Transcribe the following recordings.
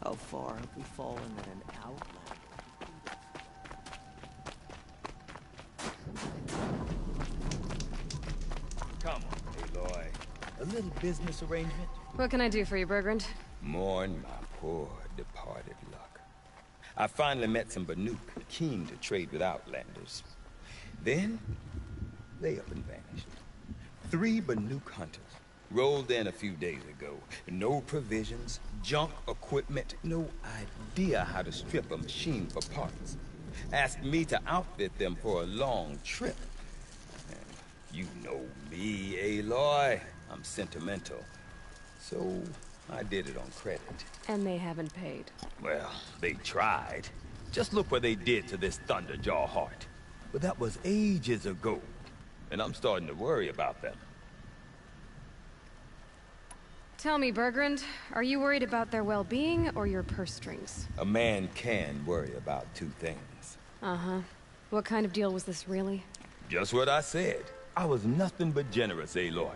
How far have we fallen at an outlet? Come on, Aloy. A little business arrangement? What can I do for you, Bergrand? Mourn my poor departed luck. I finally met some Banuk, keen to trade with Outlanders. Then, they up and vanished. 3 Banuk hunters rolled in a few days ago. No provisions, junk equipment, no idea how to strip a machine for parts. Asked me to outfit them for a long trip. And you know me, Aloy. I'm sentimental. So, I did it on credit. And they haven't paid. Well, they tried. Just look what they did to this Thunderjaw heart. But that was ages ago. And I'm starting to worry about them. Tell me, Bergrand, are you worried about their well-being or your purse strings? A man can worry about 2 things. Uh-huh. What kind of deal was this, really? Just what I said. I was nothing but generous, Aloy.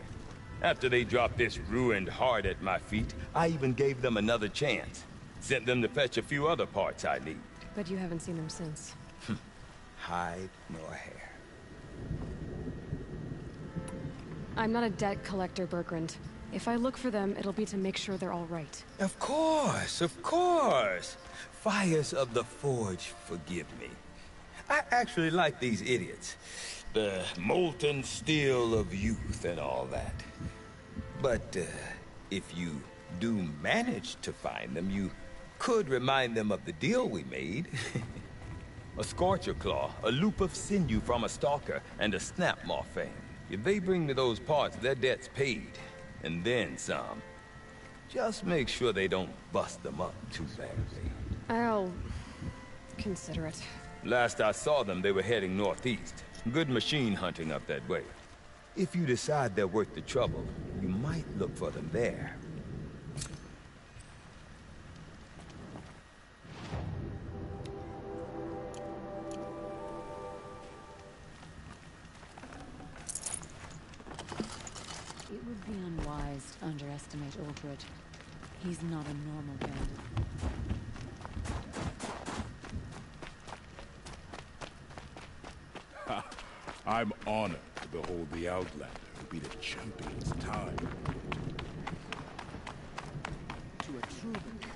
After they dropped this ruined heart at my feet, I even gave them another chance. Sent them to fetch a few other parts I need. But you haven't seen them since. Hide nor hair. I'm not a debt collector, Bergrand. If I look for them, it'll be to make sure they're all right. Of course, of course. Fires of the Forge, forgive me. I actually like these idiots. The molten steel of youth and all that. But if you do manage to find them, you could remind them of the deal we made. A Scorcher Claw, a loop of sinew from a stalker, and a Snapmaw fang. If they bring me those parts, their debt's paid. And then some. Just make sure they don't bust them up too badly. I'll consider it. Last I saw them, they were heading northeast. Good machine hunting up that way. If you decide they're worth the trouble, you might look for them there. It would be unwise to underestimate Ulfred. He's not a normal bandit. I'm honored to behold the Outlander who beat a champion's time. To a troubadour.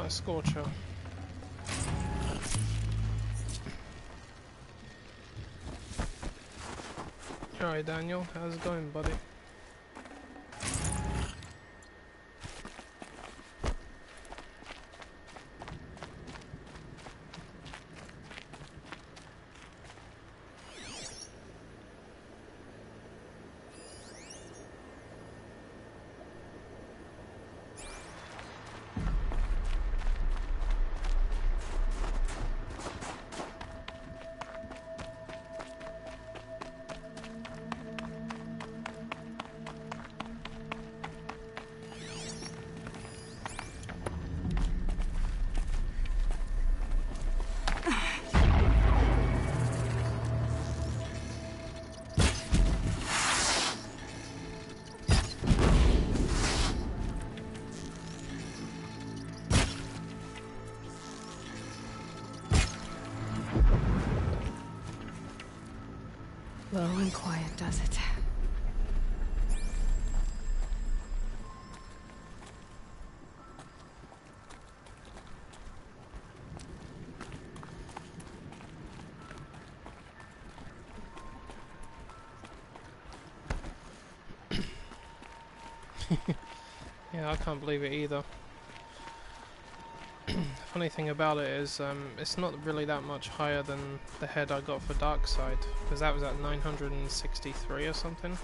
Scorcher. Alright, Daniel, how's it going, buddy? Low and quiet does it. Yeah, I can't believe it either. Funny thing about it is, it's not really that much higher than the head I got for Darkseid, because that was at 963 or something.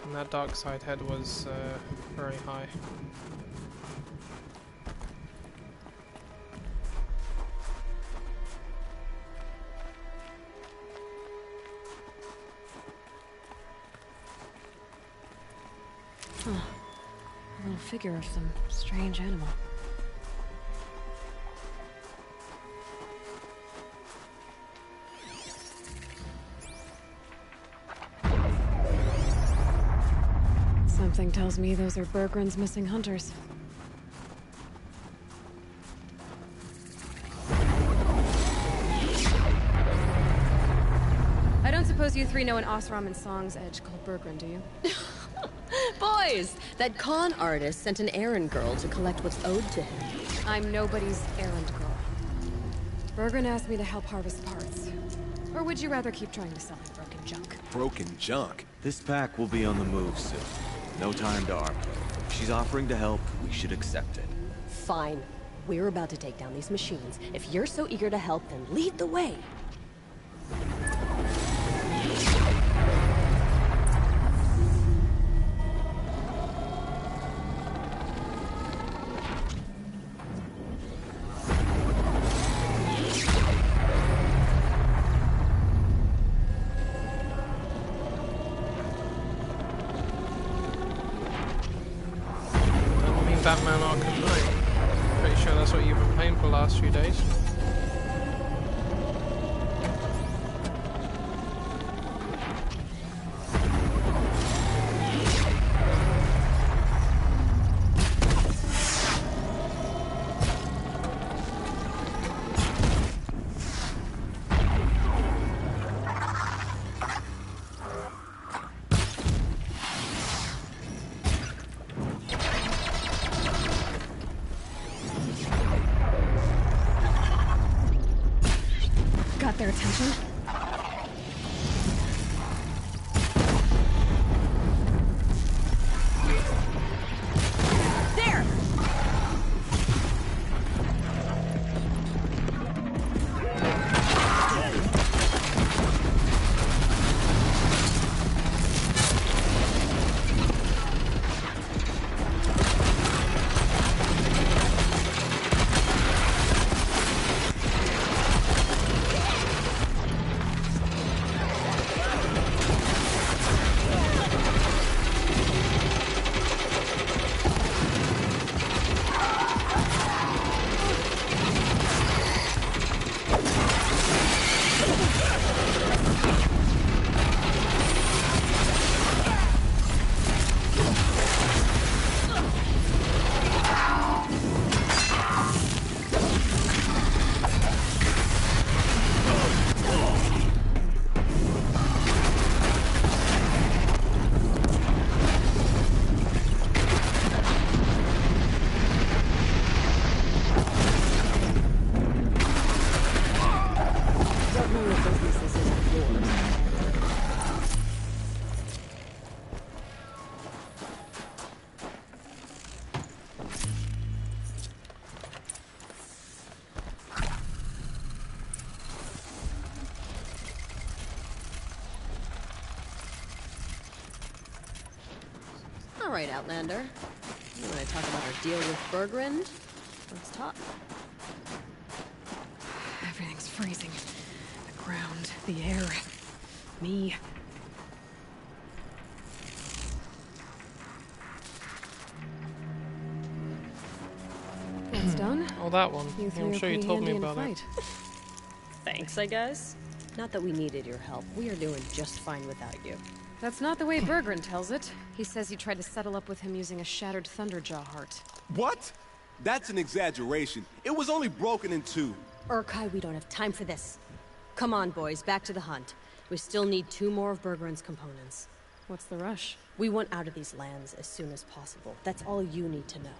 And that Darkseid head was very high. Huh. A little figure of some strange animal. Something tells me those are Bergren's missing hunters. I don't suppose you three know an Osram and Song's edge called Bergren, do you? Boys, that con artist sent an errand girl to collect what's owed to him. I'm nobody's errand girl. Bergren asked me to help harvest parts. Or would you rather keep trying to sell me broken junk? Broken junk? This pack will be on the move soon. No time to argue. If she's offering to help, we should accept it. Fine. We're about to take down these machines. If you're so eager to help, then lead the way. Batman Arkham Knight. Pretty sure that's what you've been playing for the last few days. Got their attention? There! Alright, Outlander. You want to talk about our deal with Bergren? Let's talk. Everything's freezing. The ground, the air, me. It's done. Oh, that one. You Yeah, three I'm are sure you pretty told me handy in a about it. fight. Thanks, I guess. Not that we needed your help. We are doing just fine without you. That's not the way Bergren tells it. He says you tried to settle up with him using a shattered Thunderjaw heart. What? That's an exaggeration. It was only broken in two. Urkai, we don't have time for this. Come on, boys, back to the hunt. We still need 2 more of Bergren's components. What's the rush? We want out of these lands as soon as possible. That's all you need to know.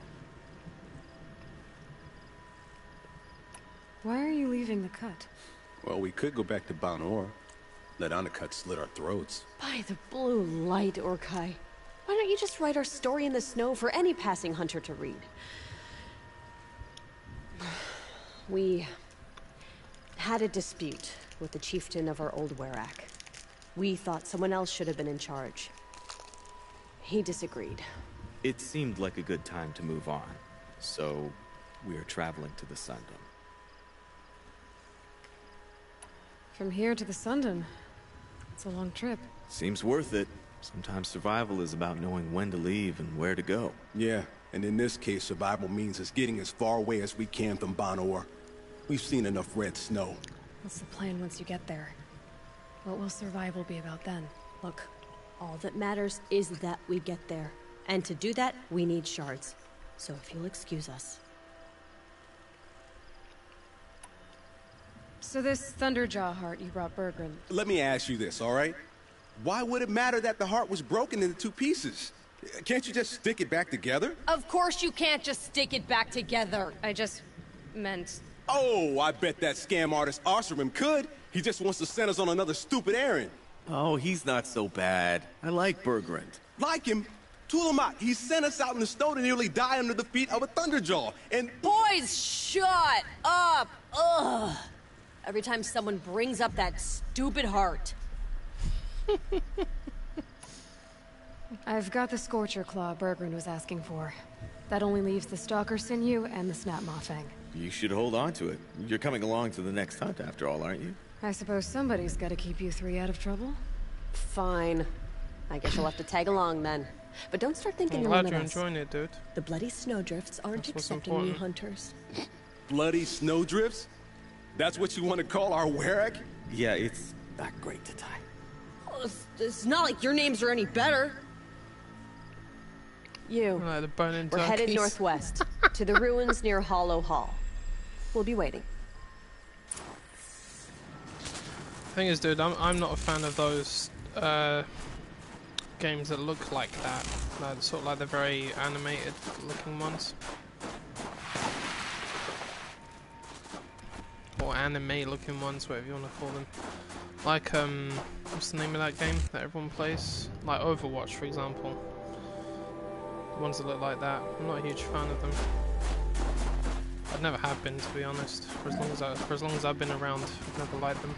Why are you leaving the cut? Well, we could go back to Banor. Let Anacut slit our throats. By the blue light, Orkai. Why don't you just write our story in the snow for any passing hunter to read? We had a dispute with the chieftain of our old Werak. We thought someone else should have been in charge. He disagreed. It seemed like a good time to move on, so we're traveling to the Sundom. From here to the Sundom. It's a long trip. Seems worth it. Sometimes survival is about knowing when to leave and where to go. Yeah, and in this case, survival means us getting as far away as we can from Banor. We've seen enough red snow. What's the plan once you get there? What will survival be about then? Look, all that matters is that we get there. And to do that, we need shards. So if you'll excuse us. So this Thunderjaw heart you brought Bergren. Let me ask you this, all right? Why would it matter that the heart was broken into 2 pieces? Can't you just stick it back together? Of course you can't just stick it back together. I just meant... Oh, I bet that scam artist Arsarim could. He just wants to send us on another stupid errand. Oh, he's not so bad. I like Bergrand. Like him? Tulamat, he sent us out in the snow to nearly die under the feet of a Thunderjaw, and... Boys, shut up! Ugh! Every time someone brings up that stupid heart. I've got the Scorcher Claw Bergren was asking for. That only leaves the Stalker Sinew and the Snapmaw Fang. You should hold on to it. You're coming along to the next hunt after all, aren't you? I suppose somebody's got to keep you 3 out of trouble. Fine. I guess you'll have to tag along then. But don't start thinking I'm you're glad one you're of us. enjoying it, dude. The bloody snowdrifts aren't That's what's accepting new important. hunters. Bloody snowdrifts? That's what you want to call our Werak? Yeah, it's not great to tie. Oh, it's not like your names are any better. You. Like the burning We're headed turkeys. northwest, to the ruins near Hollow Hall. We'll be waiting. Thing is, dude, I'm not a fan of those games that look like that. Like, sort of like the very animated looking ones. Or anime looking ones, whatever you want to call them. Like, what's the name of that game that everyone plays? Like Overwatch, for example. The ones that look like that. I'm not a huge fan of them. I never have been, to be honest. For as long as I've been around, I've never liked them.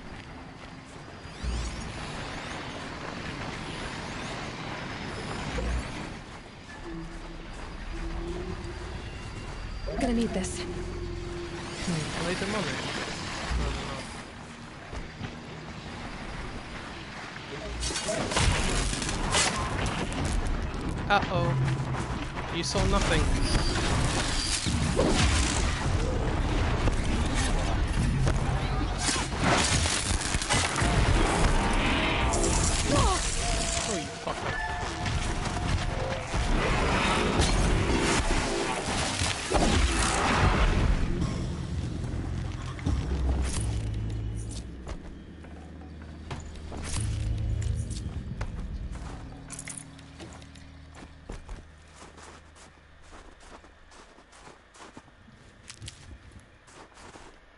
I'm gonna need this. Are they demonic? No, they're not. Uh-oh. You saw nothing. Oh, you fucker.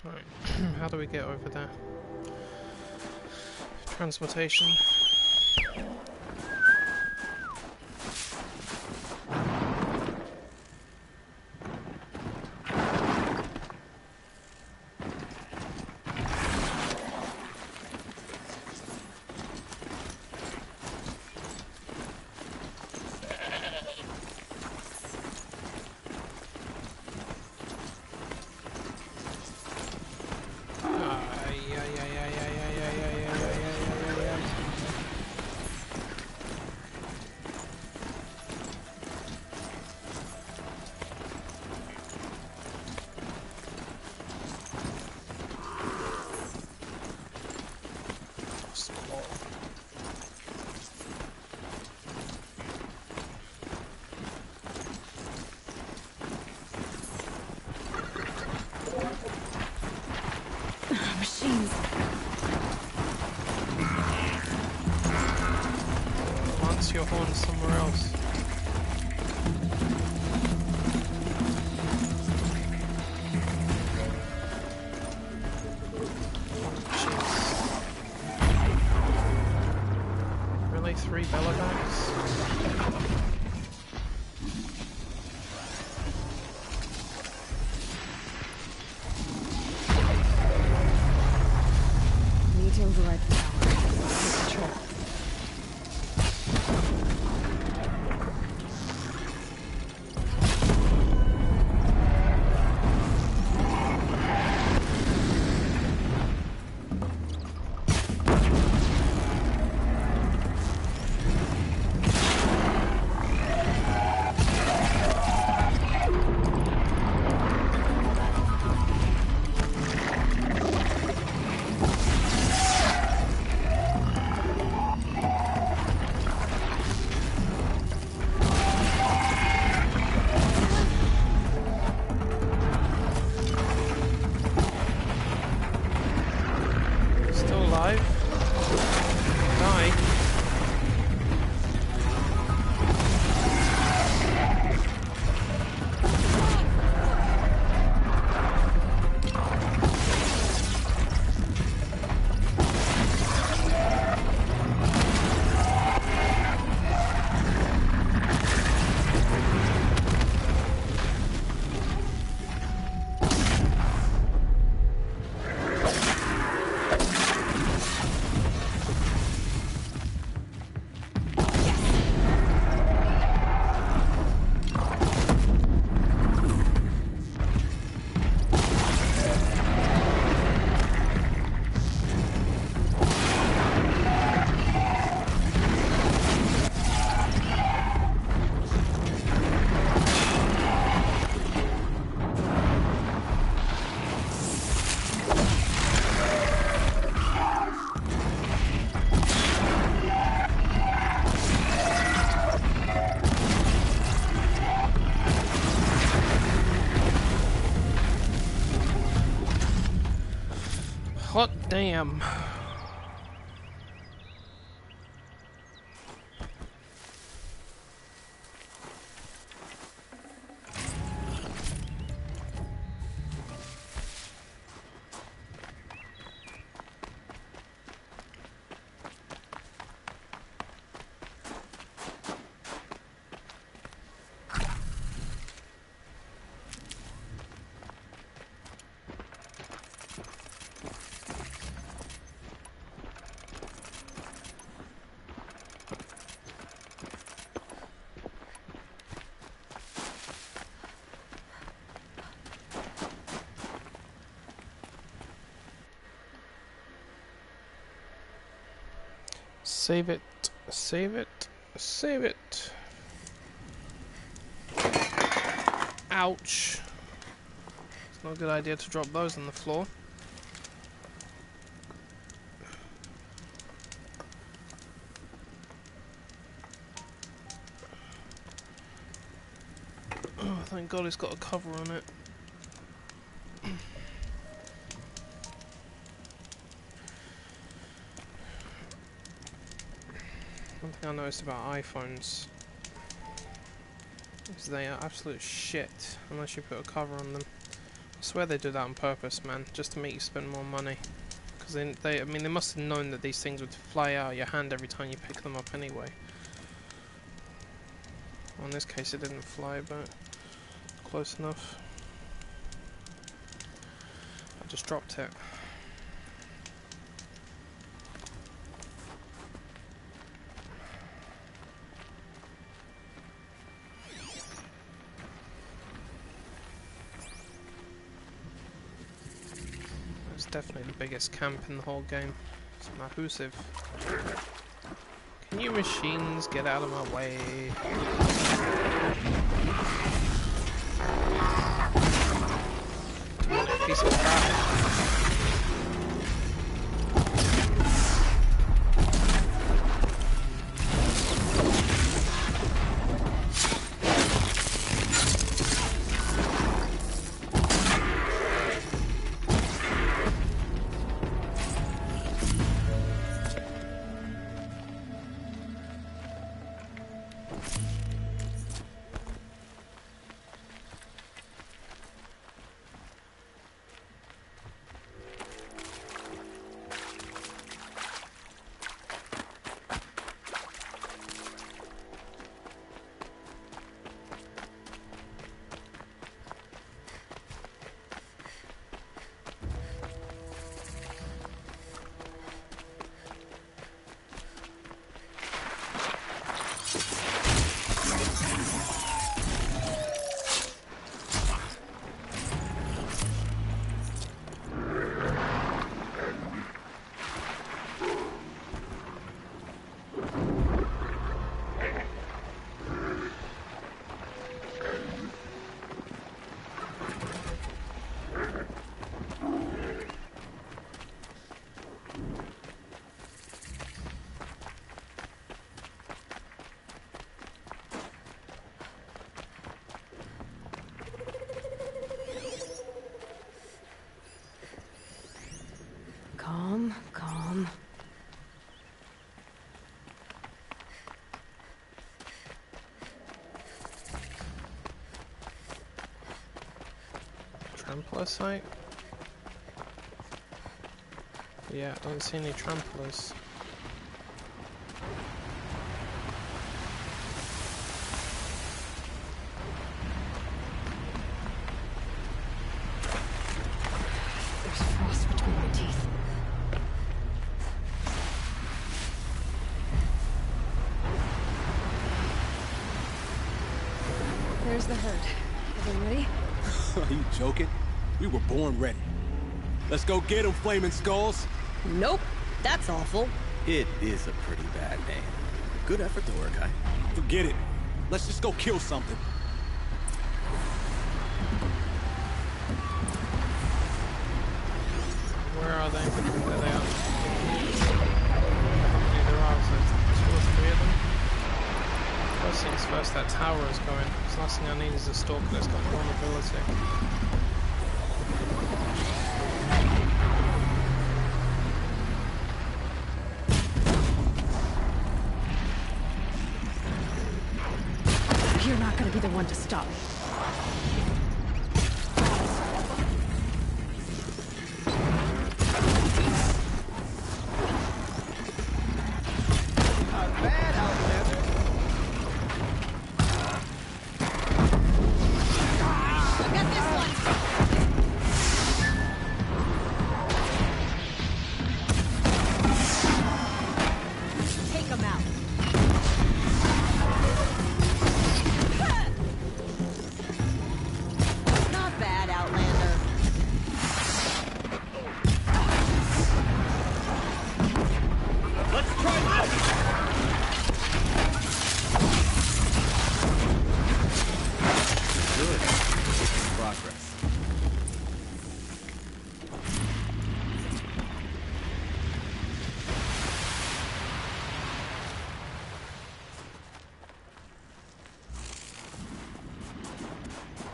Right, how do we get over there? Transportation. your horns somewhere else. Really? 3 bellow bags? Need to override the power. Take control. Hot damn. Save it, save it, save it. Ouch. It's not a good idea to drop those on the floor. Oh, thank God it's got a cover on it. One thing I noticed about iPhones is they are absolute shit unless you put a cover on them. I swear they do that on purpose, man, just to make you spend more money. Because I mean, they must have known that these things would fly out of your hand every time you pick them up anyway. Well, in this case it didn't fly, but close enough. I just dropped it. It's definitely the biggest camp in the whole game. It's massive. Can you machines get out of my way? Piece of crap. trampler sight? Yeah, I don't see any tramplers. There's frost between my teeth. There's the herd. Everyone ready? Are you joking? We were born ready. Let's go get them, flaming skulls. Nope. That's awful. It is a pretty bad name. Good effort though, guy. Forget it. Let's just go kill something. Where are they? There they are. How many there are? So it's 2 or 3 of them. First things first, that tower is going. The last thing I need is a stalker that's got vulnerability. You're not gonna be the one to stop me.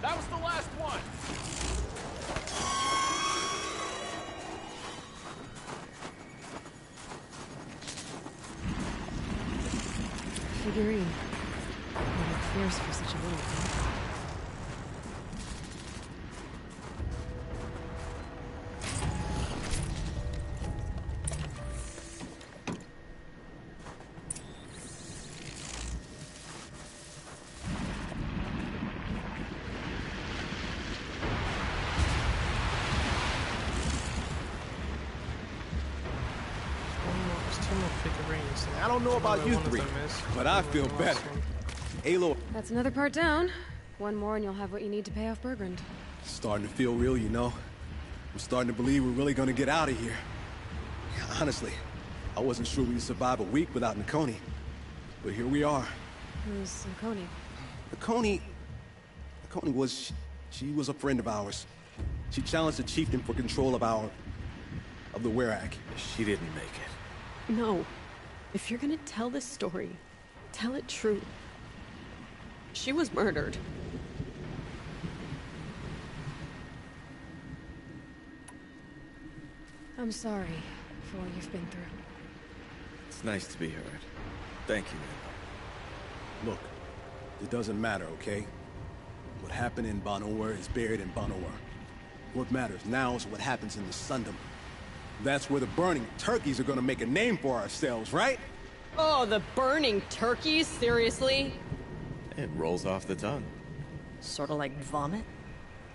That was the last one! Figurine. You look fierce for such a little thing. I don't know about you three, but I feel better. Aloy. That's another part down. One more and you'll have what you need to pay off Bergrand. Starting to feel real, you know. I'm starting to believe we're really gonna get out of here. Honestly, I wasn't sure we'd survive a week without Nakoni. But here we are. Who's Nakoni? Nakoni was... she was a friend of ours. She challenged the chieftain for control of the Werak. She didn't make it. No. If you're gonna tell this story, tell it true. She was murdered. I'm sorry for what you've been through. It's nice to be heard. Thank you. Look, it doesn't matter, okay? What happened in Banowar is buried in Banowar. What matters now is what happens in the Sundom. That's where the burning turkeys are gonna make a name for ourselves, right? Oh, the burning turkeys? Seriously? It rolls off the tongue. Sort of like vomit?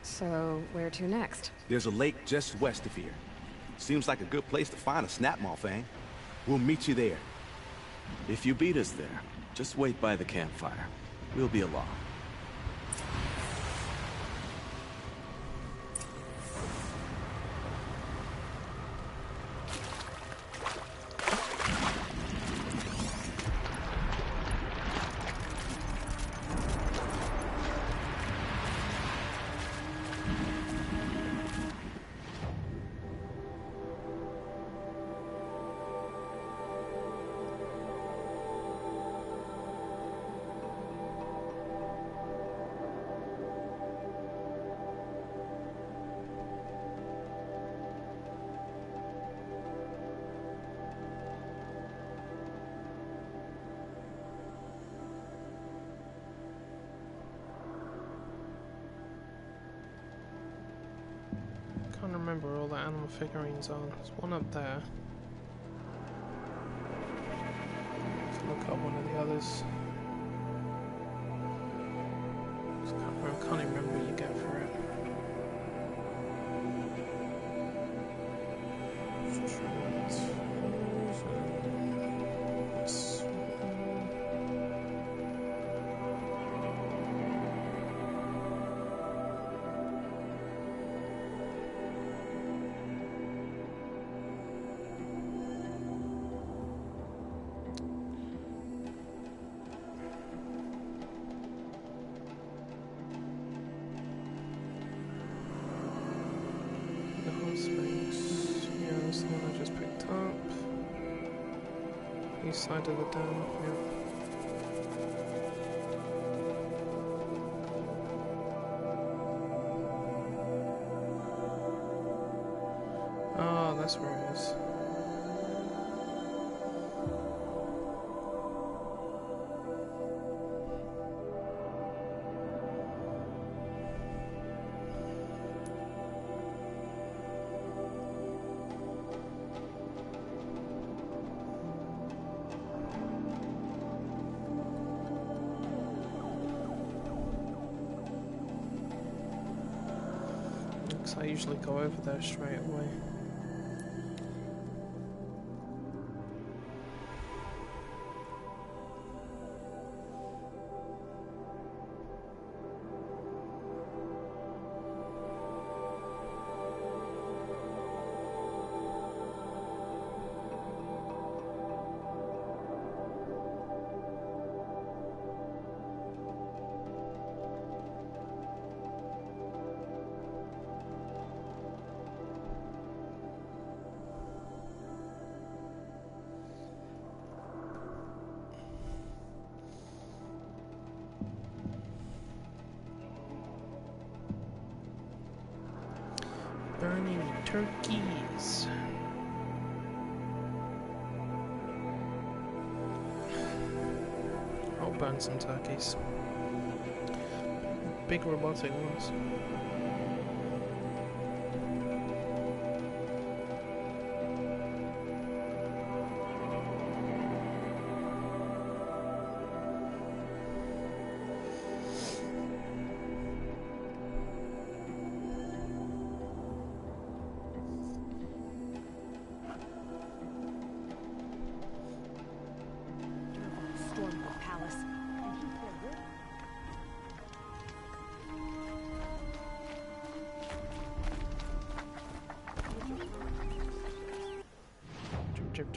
So, where to next? There's a lake just west of here. Seems like a good place to find a snapmaw fang. We'll meet you there. If you beat us there, just wait by the campfire. We'll be along. trying to remember where all the animal figurines are. There's one up there. Let's look up one of the others. I can't even remember what you get for it. Springs. Yeah, that's the one I just picked up. East side of the dam, yeah. Oh, that's where it is. I usually go over there straight away. Burning turkeys. I'll burn some turkeys. Big robotic ones. Chip.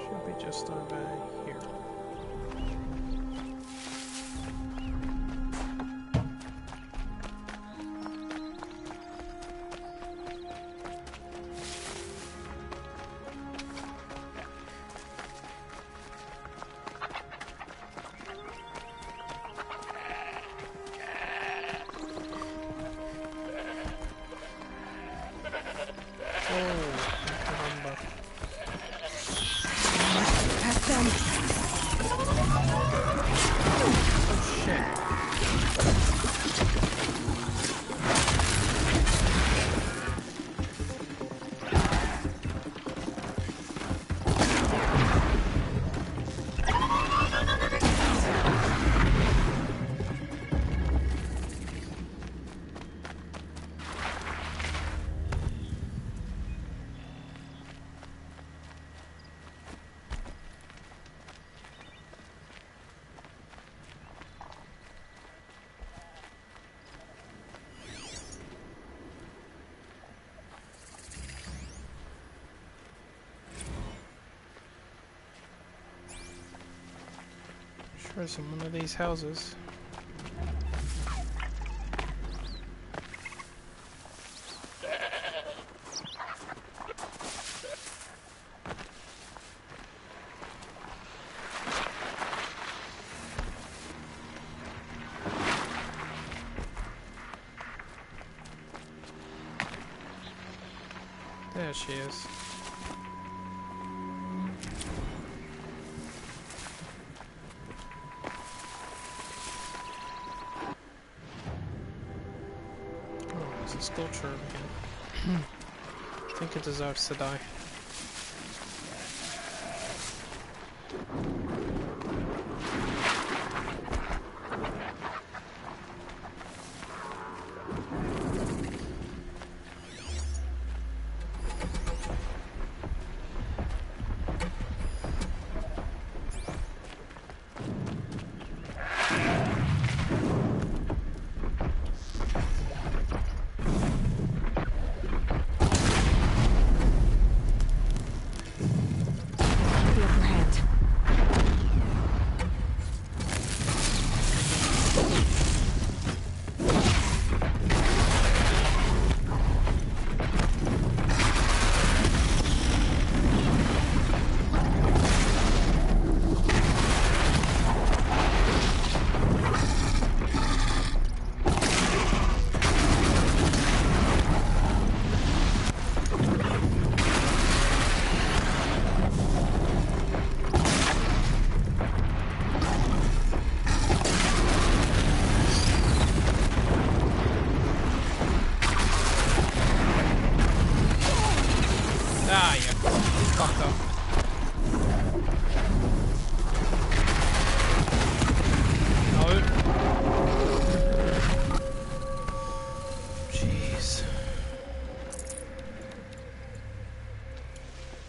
Should be just over here. Sure it's in one of these houses. There she is. Scorcher over here. I think it deserves to die.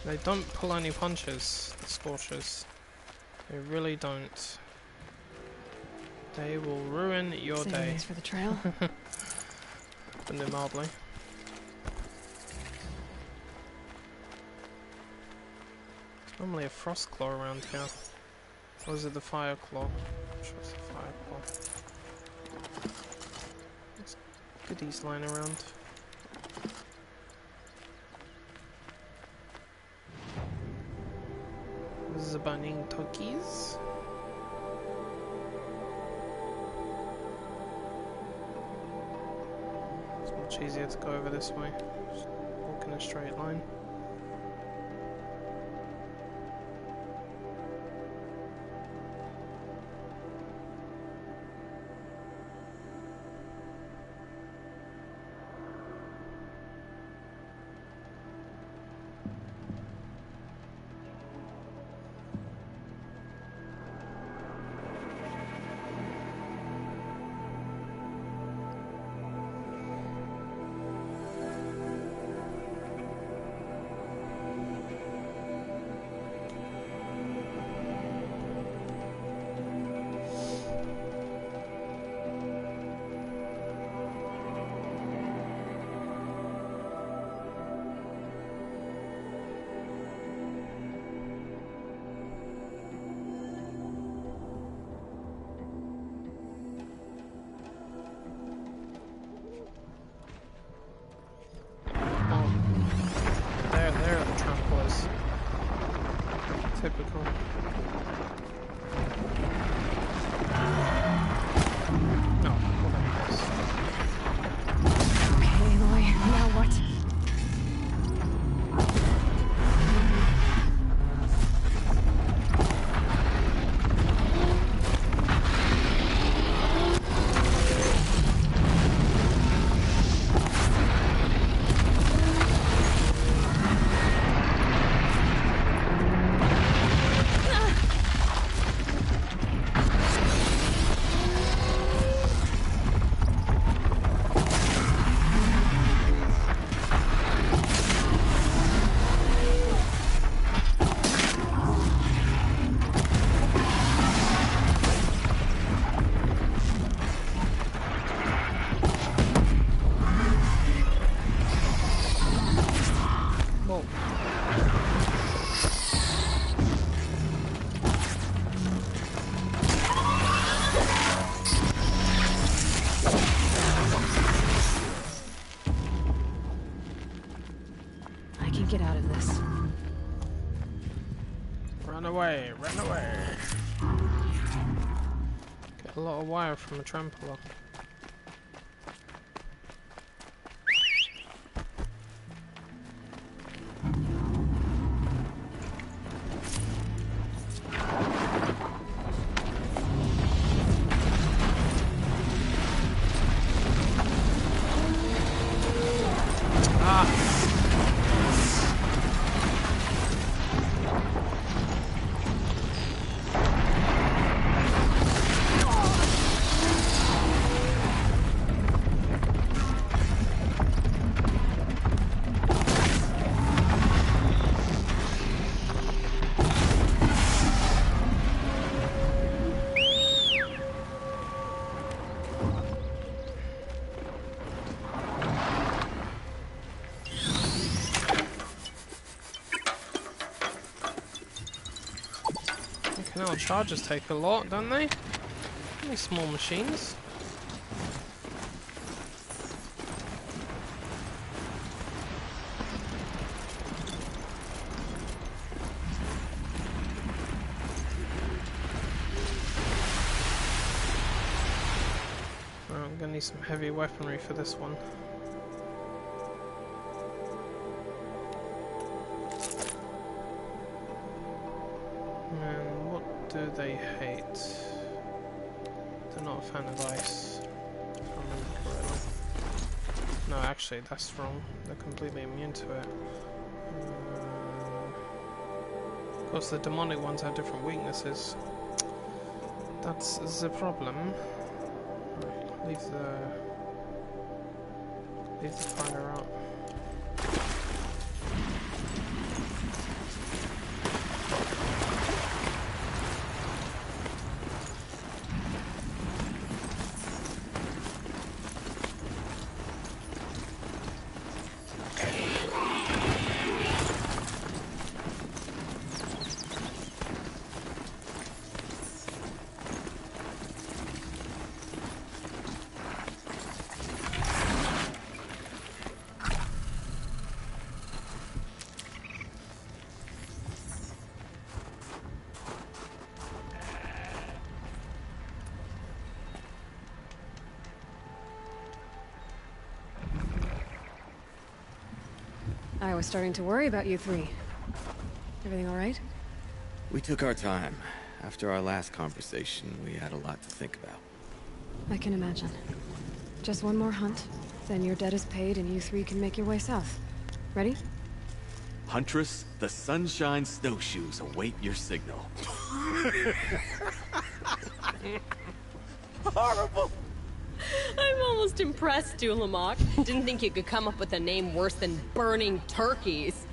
They don't pull any punches, the Scorchers. They really don't. They will ruin your day. Thanks for the trail. Putting it mildly. There's normally a frost claw around here. Or is it the fire claw? I'm sure it's the fire claw. There's goodies lying around. This is a burning turkeys. It's much easier to go over this way. Just walk in a straight line. There the trunk was. Typical. No, Okay, Aloy, now what? Get out of this. Run away, run away. Get a lot of wire from a trampler. Fucking hell, chargers take a lot, don't they? These small machines. I'm gonna need some heavy weaponry for this one. And what do they hate? They're not a fan of ice, if I remember correctly. No, actually, that's wrong. They're completely immune to it. Of course, the demonic ones have different weaknesses. That's the problem. Right, leave the fire out. I was starting to worry about you three. Everything all right? We took our time. After our last conversation, we had a lot to think about. I can imagine. Just one more hunt, then your debt is paid and you three can make your way south. Ready? Huntress, the Sunshine Snowshoes await your signal. Horrible! I'm almost impressed, Dulamok. Didn't think you could come up with a name worse than burning turkeys.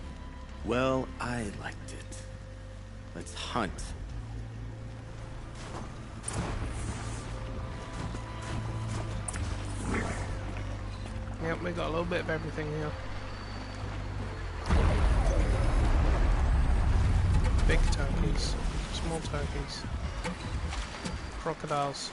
Well, I liked it. Let's hunt. Yep, we got a little bit of everything here. Big turkeys, small turkeys, crocodiles.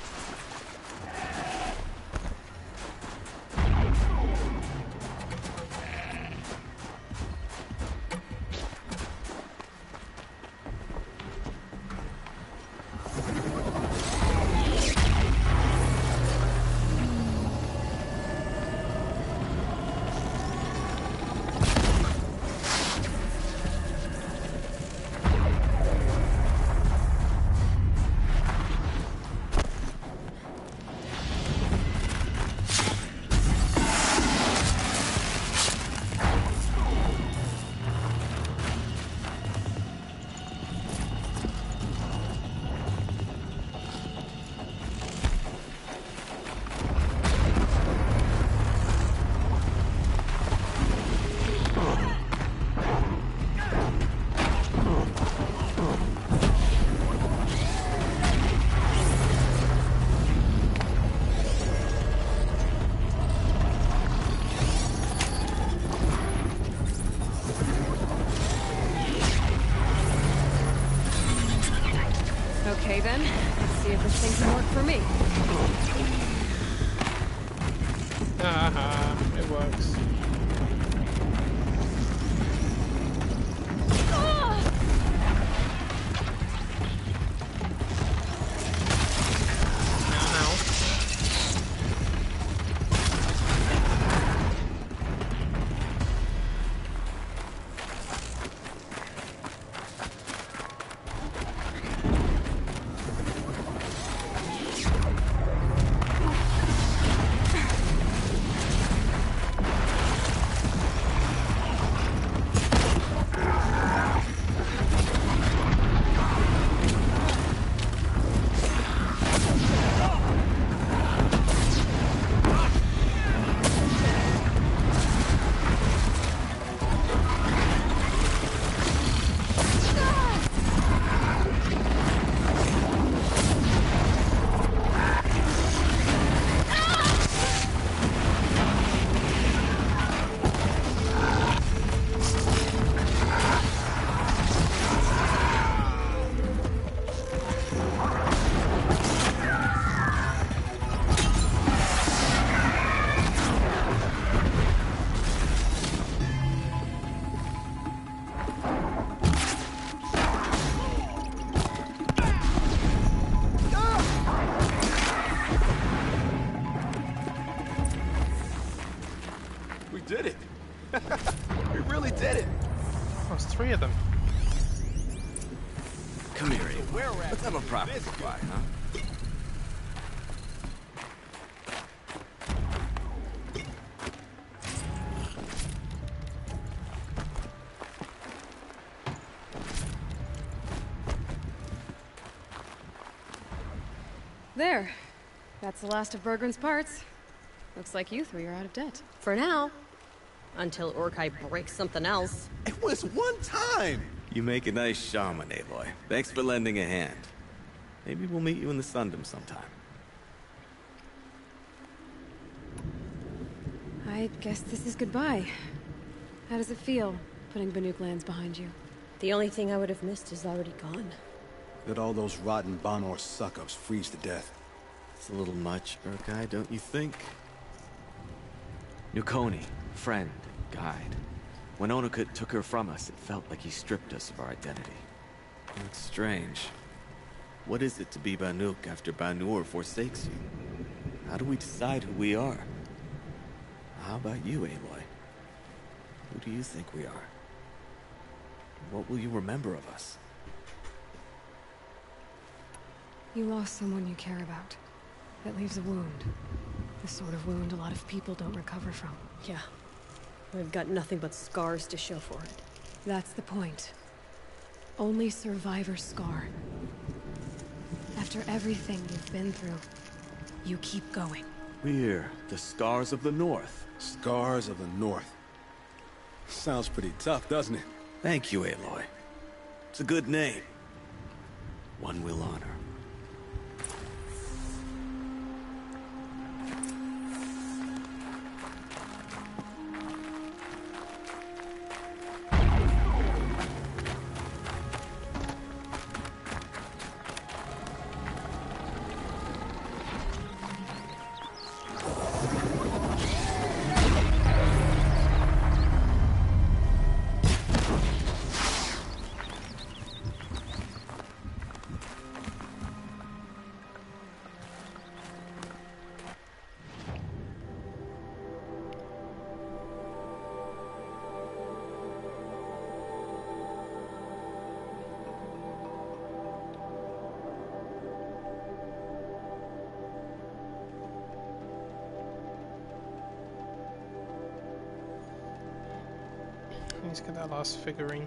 Okay then, let's see if this thing can work for me. Haha, it works. There's 3 of them. Come here, Ava. Let's have a proper goodbye, huh? There. That's the last of Bergren's parts. Looks like you 3 are out of debt. For now. Until Urkai breaks something else. It was one time! You make a nice shaman, Aloy. Thanks for lending a hand. Maybe we'll meet you in the Sundom sometime. I guess this is goodbye. How does it feel, putting Banuk lands behind you? The only thing I would have missed is already gone. Let all those rotten Banor suck-ups freeze to death. It's a little much, Urkai, don't you think? Nukoni, friend, guide. When Onukut took her from us, it felt like he stripped us of our identity. It's strange. What is it to be Banuk after Banur forsakes you? How do we decide who we are? How about you, Aloy? Who do you think we are? What will you remember of us? You lost someone you care about. That leaves a wound. The sort of wound a lot of people don't recover from. Yeah. I've got nothing but scars to show for it. That's the point. Only survivor's scar. After everything you've been through, you keep going. We're the Scars of the North. Scars of the North. Sounds pretty tough, doesn't it? Thank you, Aloy. It's a good name. One we'll honor. Let's get that last figurine.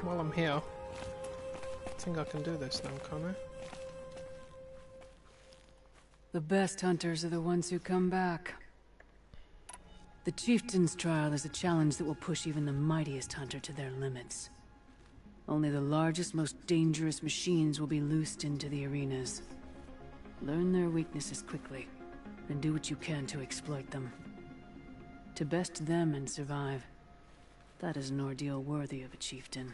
While I'm here, I think I can do this now, can't I? The best hunters are the ones who come back. The Chieftain's trial is a challenge that will push even the mightiest hunter to their limits. Only the largest, most dangerous machines will be loosed into the arenas. Learn their weaknesses quickly, and do what you can to exploit them. To best them and survive, that is an ordeal worthy of a chieftain.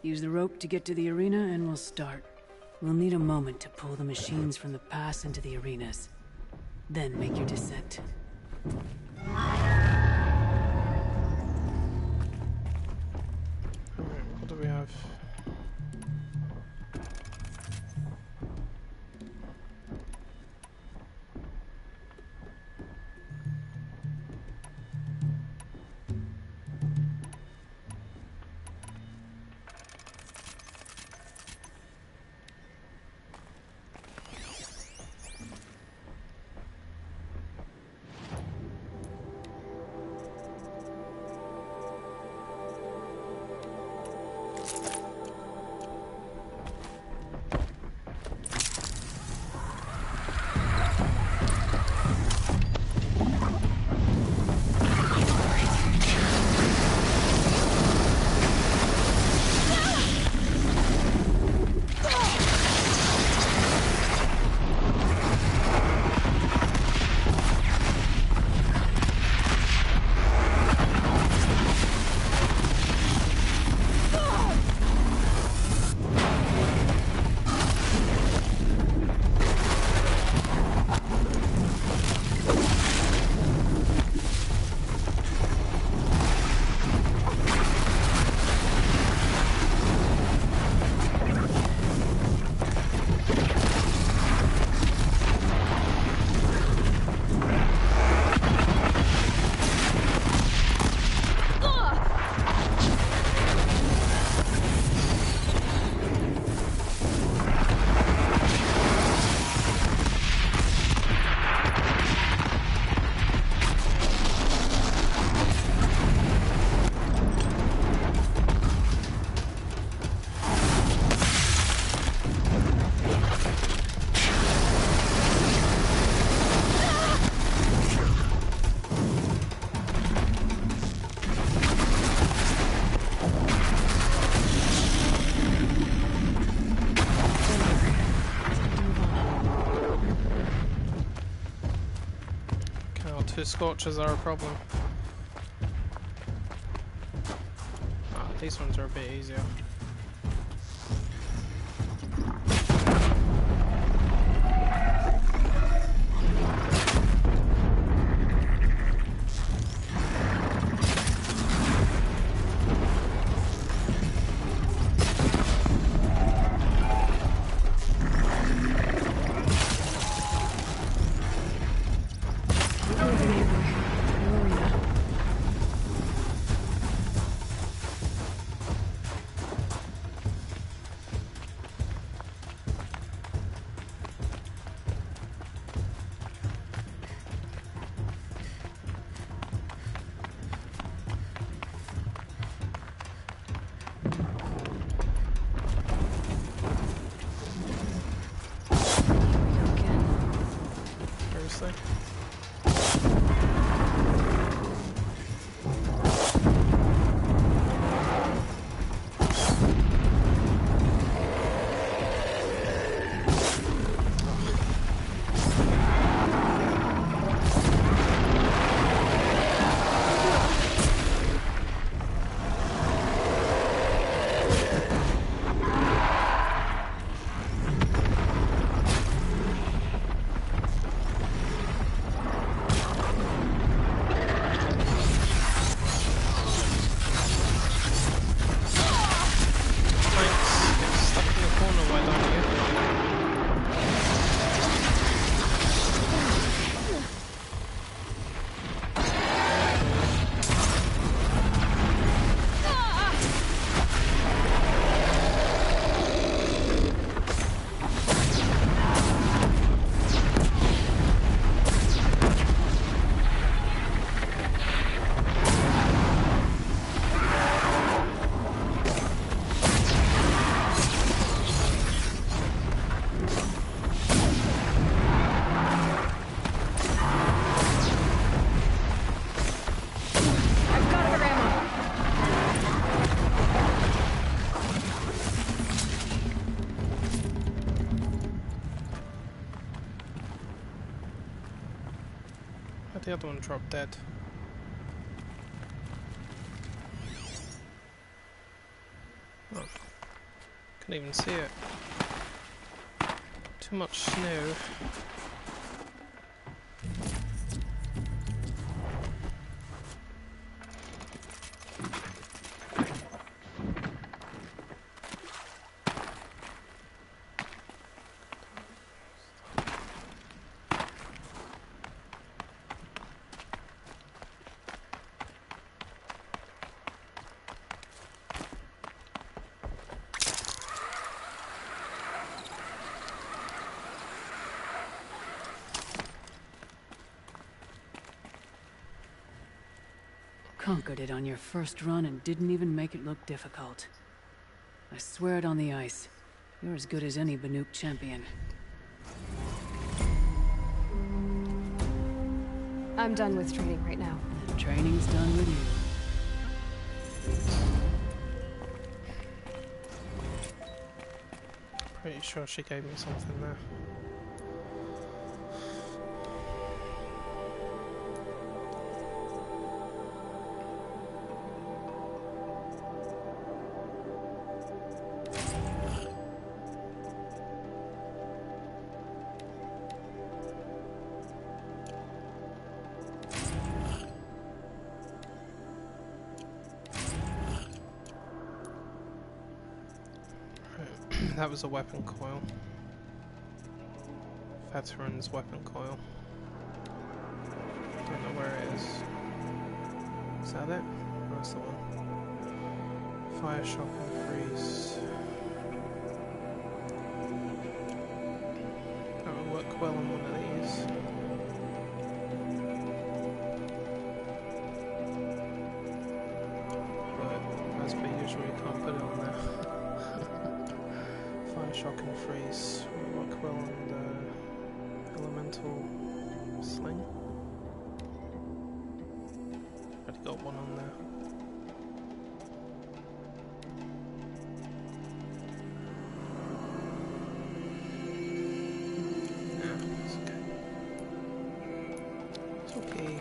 Use the rope to get to the arena and we'll start. We'll need a moment to pull the machines from the pass into the arenas. Then make your descent. Alright, what do we have? Two scorches are a problem. Ah, these ones are a bit easier. Seriously? The other one dropped dead. Oh. Couldn't even see it. Too much snow. Conquered it on your first run and didn't even make it look difficult. I swear it on the ice. You're as good as any Banuk champion. I'm done with training right now. And training's done with you. Pretty sure she gave me something there. That was a weapon coil. Veteran's weapon coil. Don't know where it is. Is that it? That's the one. Fire shock and freeze. That would work well on one of these. But as per usual, you can't put it on there. Shock and freeze will work well on the elemental sling. Already got one on there. Yeah, it's okay. It's okay.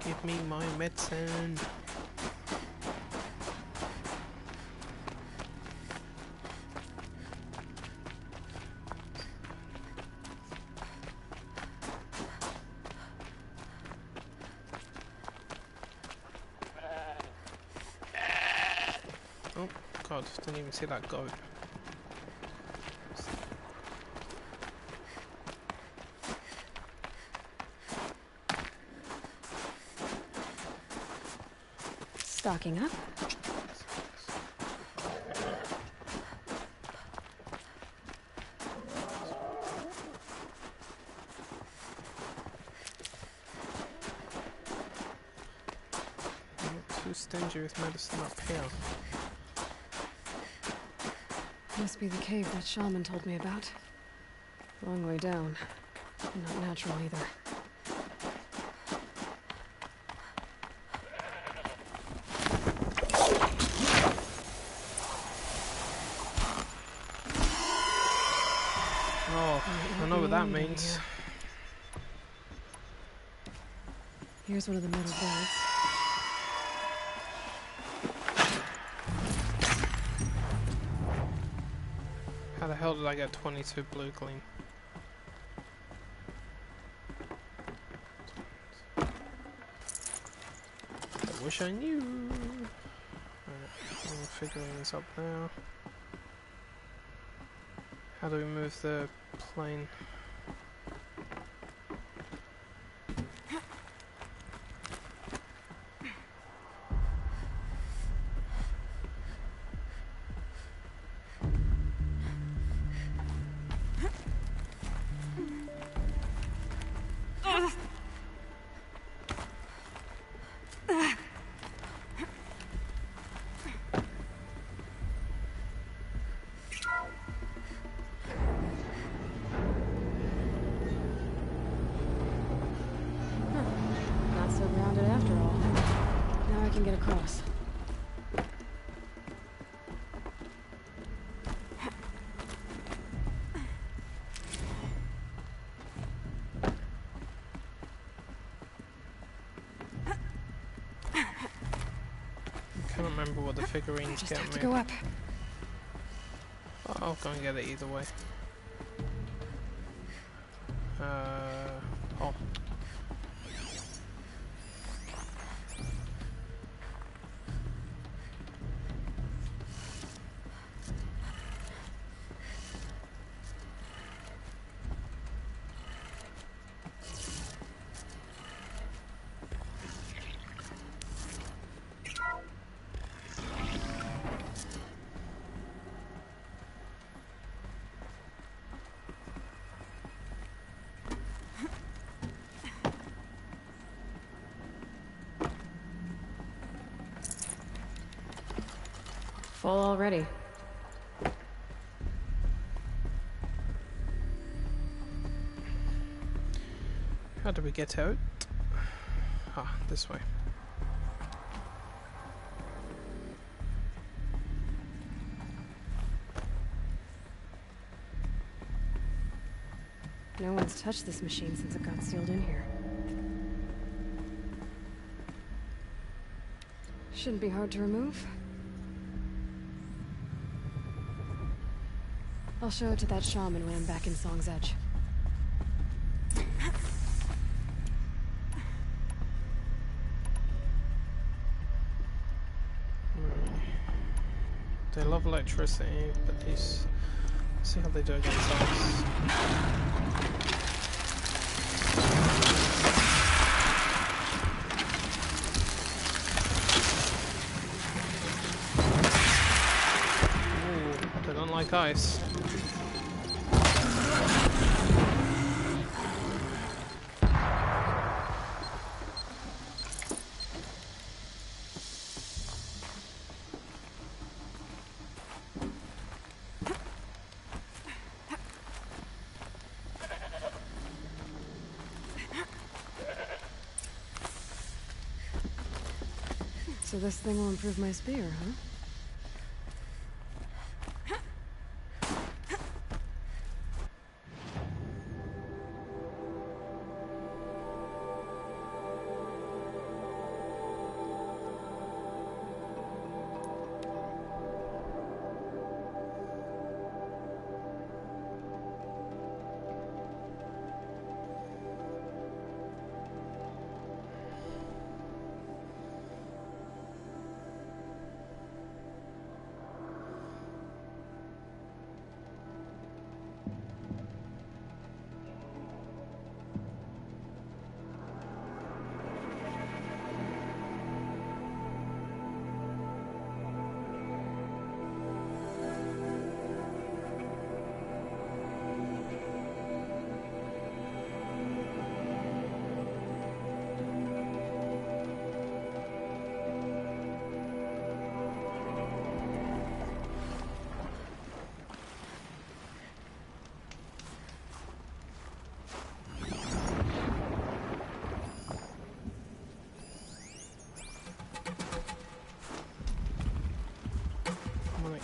Give me my medicine. Oh god, didn't even see that goat. Stocking up. Not too stingy with medicine up here. Must be the cave that shaman told me about. Long way down. Not natural either. Oh, I know what that means. Here's one of the metal beds. How the hell did I get 22 blue gleam? wish I knew. Right, figurines up there. How do we move the plane? Not so grounded after all. Now I can get across. Can't remember what the figurines Just get have me. to go up. I'll go and get it either way. Oh. Full already. How do we get out? Ah, this way. No one's touched this machine since it got sealed in here. Shouldn't be hard to remove. I'll show it to that shaman when I'm back in Song's Edge. They love electricity, but these... see how they do against us. Ooh, they don't like ice. So this thing will improve my spear, huh?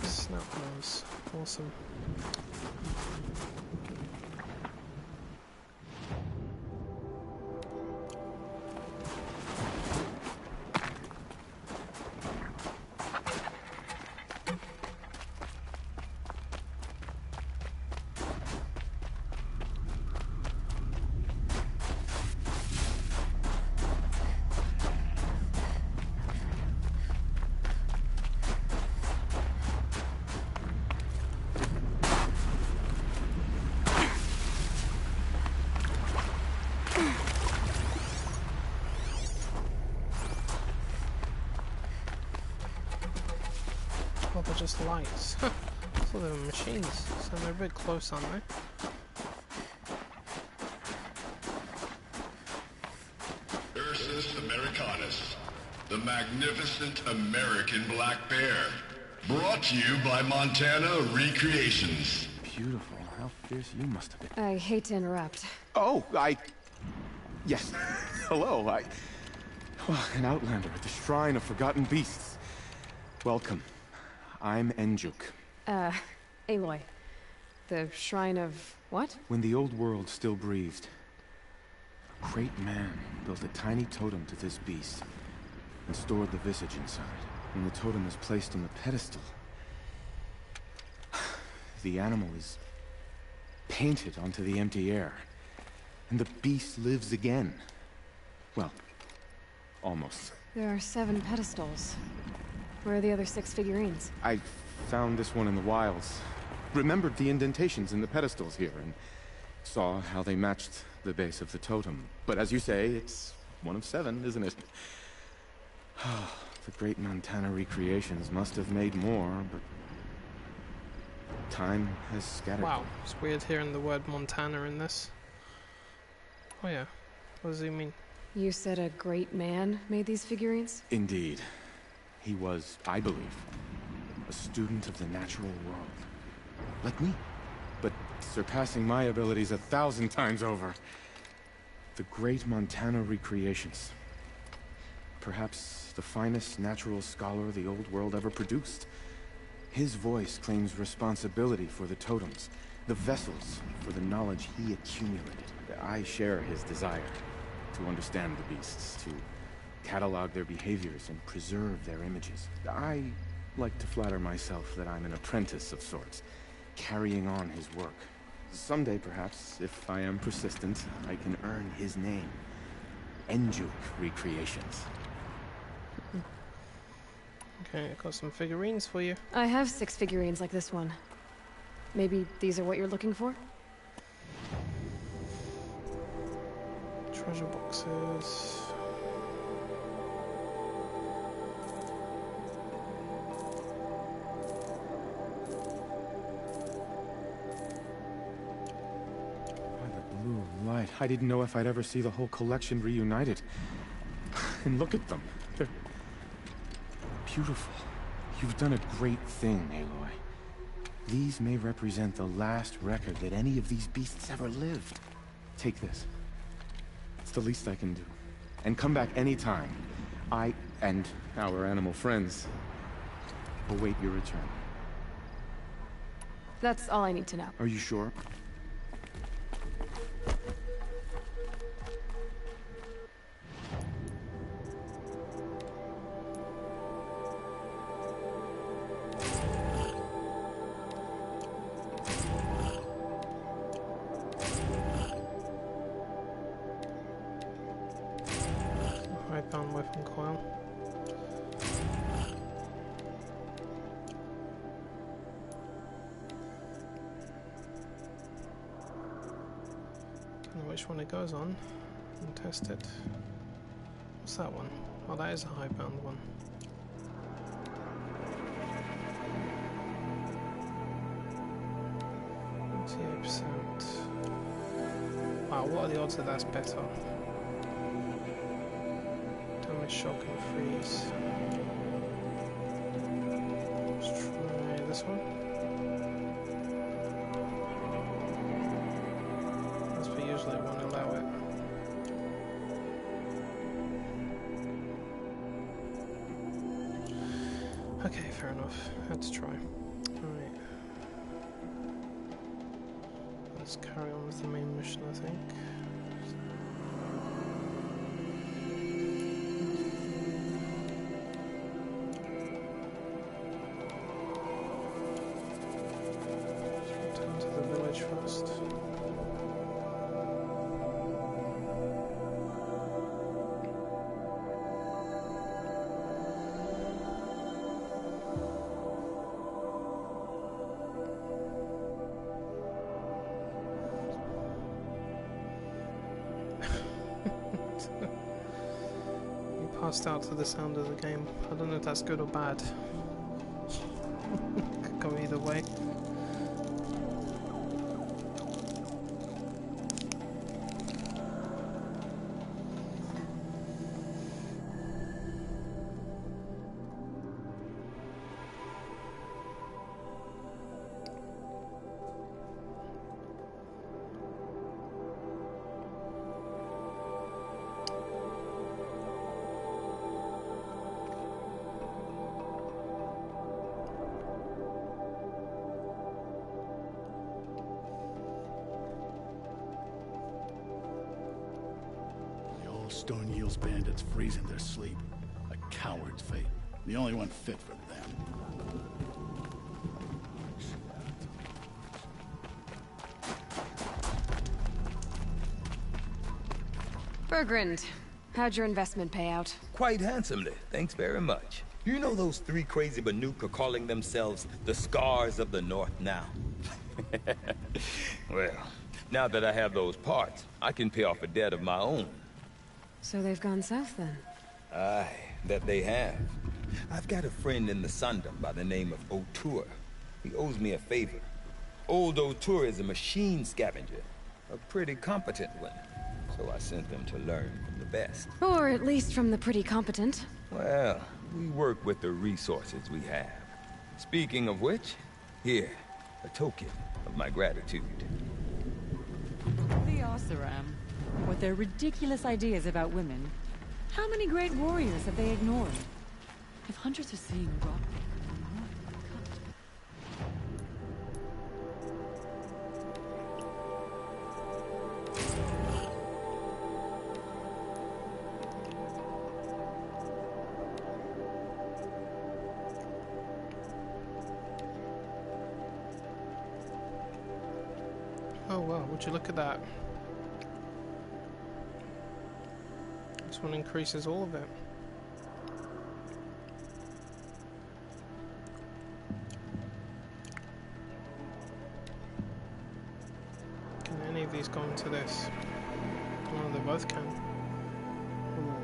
Snap those. Awesome. just lights. I thought they were machines, so they're a bit close, aren't they? Ursus Americanus, the magnificent American black bear. Brought to you by Montana Recreations. Beautiful. How fierce you must have been. I hate to interrupt. Oh, Yes. Hello, an outlander at the Shrine of Forgotten Beasts. Welcome. I'm Enjuk. Aloy. The Shrine of what? When the old world still breathed, a great man built a tiny totem to this beast and stored the visage inside. When the totem is placed on the pedestal, the animal is painted onto the empty air, and the beast lives again. Well, almost. There are 7 pedestals. Where are the other 6 figurines? I found this one in the wilds. Remembered the indentations in the pedestals here, and saw how they matched the base of the totem. But as you say, it's one of 7, isn't it? The great Montana Recreations must have made more, but time has scattered. Wow, it's weird hearing the word Montana in this. Oh yeah, what does he mean? You said a great man made these figurines? Indeed. He was, I believe, a student of the natural world. Like me, but surpassing my abilities 1,000 times over. The great Montana Recreations. Perhaps the finest natural scholar the old world ever produced. His voice claims responsibility for the totems, the vessels for the knowledge he accumulated. I share his desire to understand the beasts, to catalog their behaviors and preserve their images. I like to flatter myself that I'm an apprentice of sorts, carrying on his work. Someday, perhaps, if I am persistent, I can earn his name. Enjuk Recreations. Okay, I've got some figurines for you. I have 6 figurines like this one. Maybe these are what you're looking for? Treasure boxes. By the blue light, I didn't know if I'd ever see the whole collection reunited. And look at them. They're beautiful. You've done a great thing, Aloy. These may represent the last record that any of these beasts ever lived. Take this. It's the least I can do. And come back anytime. I and our animal friends await your return. That's all I need to know. Are you sure? Right down weapon coil. Don't know which one it goes on. And test it. What's that one? Oh, that is a high-bound one. Wow, what are the odds that that's better? Damage, shock, and freeze. Let's try this one. As per usually it won't allow it. Okay, fair enough. Had to try. Alright. Let's carry on with the main mission, I think. Let's return to the village first. Passed out to the sound of the game. I don't know if that's good or bad. Could go either way. Stone Yield's bandits freeze in their sleep. A coward's fate. The only one fit for them. Bergrand, how'd your investment pay out? Quite handsomely, thanks very much. You know those three crazy Banuk are calling themselves the Scars of the North now? Well, now that I have those parts, I can pay off a debt of my own. So they've gone south then? Aye, that they have. I've got a friend in the Sundom by the name of O'Toole. He owes me a favor. Old O'Toole is a machine scavenger, a pretty competent one. So I sent them to learn from the best. Or at least from the pretty competent. Well, we work with the resources we have. Speaking of which, here, a token of my gratitude. The Oseram, with their ridiculous ideas about women, how many great warriors have they ignored? If hunters are seeing rock... Oh wow, would you look at that? This one increases all of it. Can any of these go into this? Oh, they both can. Ooh.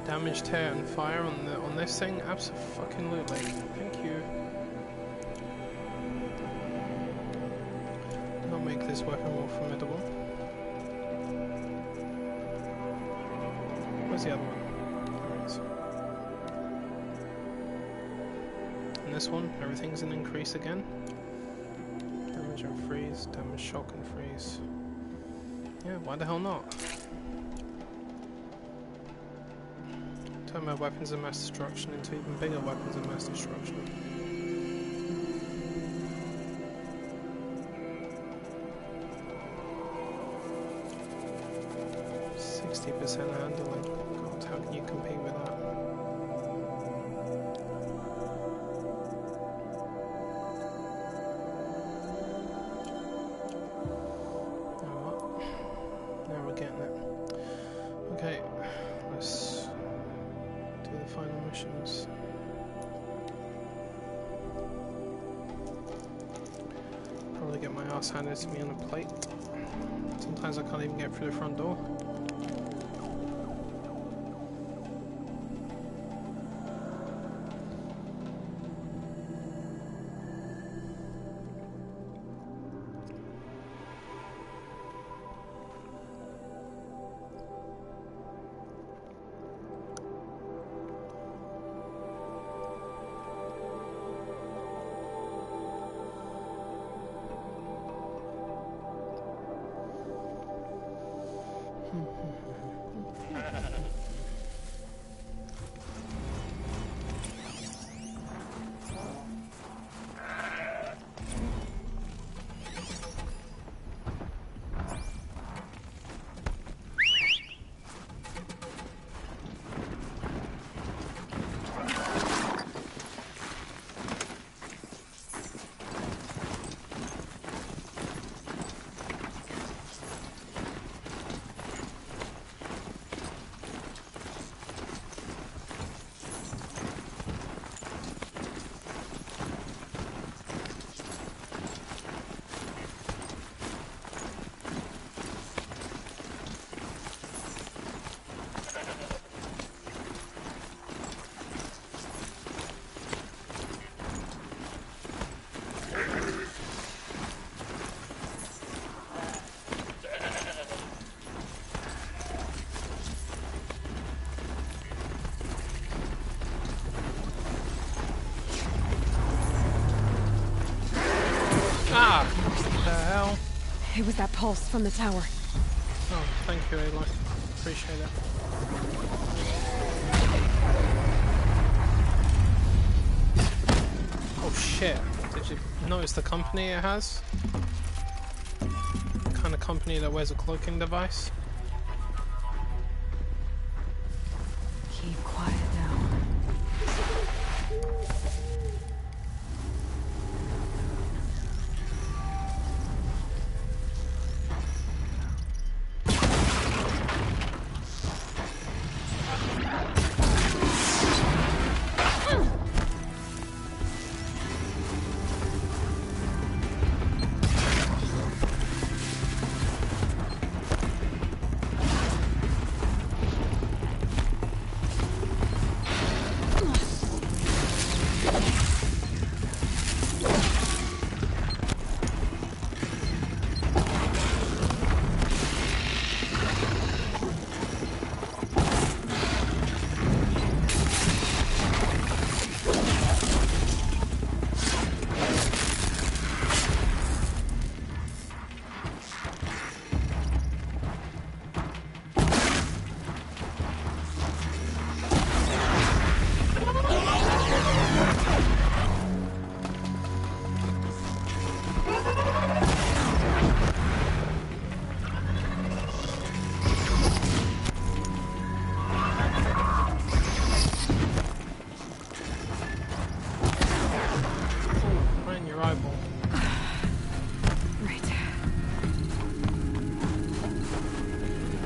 Damage, tear, and fire on this thing? Abso-fucking-lutely. Thank you. I'll make this weapon more formidable. Where's the other one? There it is. And this one, everything's an increase again. Damage and freeze, damage, shock and freeze. Yeah, why the hell not? Turn my weapons of mass destruction into even bigger weapons of mass destruction. 60% handling. God, how can you compete with that? Now what? Now we're getting it. Okay, let's do the final missions. Probably get my ass handed to me on a plate. Sometimes I can't even get through the front door. recognize that pulse from the tower. Oh, thank you, Aloy. Appreciate it. Oh shit. Did you notice the company it has? The kind of company that wears a cloaking device? Keep quiet now.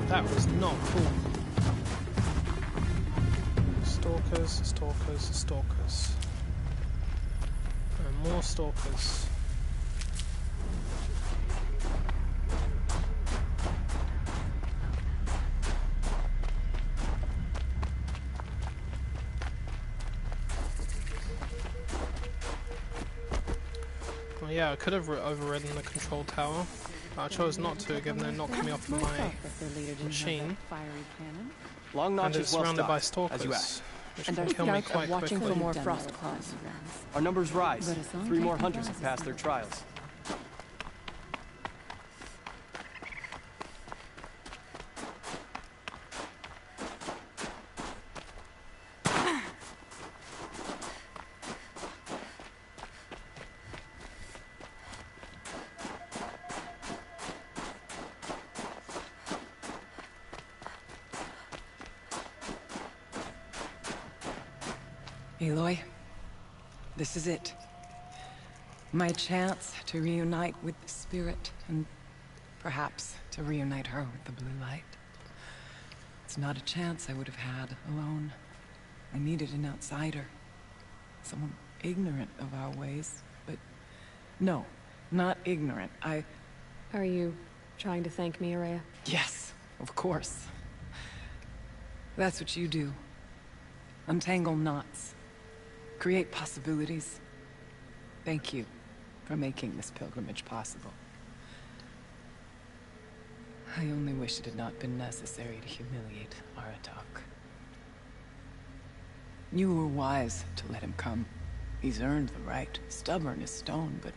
That was not cool. Stalkers, stalkers, stalkers. And more stalkers. Well, yeah, I could have overridden the control tower. I chose not to, given they're knocking me off of my machine. And it's surrounded by stalkers, which can kill me quite watching quickly. for more frost claws. Our numbers rise. 3 more hunters have passed their trials. Aloy, this is it. My chance to reunite with the spirit, and perhaps to reunite her with the blue light. It's not a chance I would have had alone. I needed an outsider. Someone ignorant of our ways, but no, not ignorant. Are you trying to thank me, Araya? Yes, of course. That's what you do. Untangle knots. Create possibilities. Thank you for making this pilgrimage possible. I only wish it had not been necessary to humiliate Aratak. You were wise to let him come. He's earned the right. Stubborn as stone, but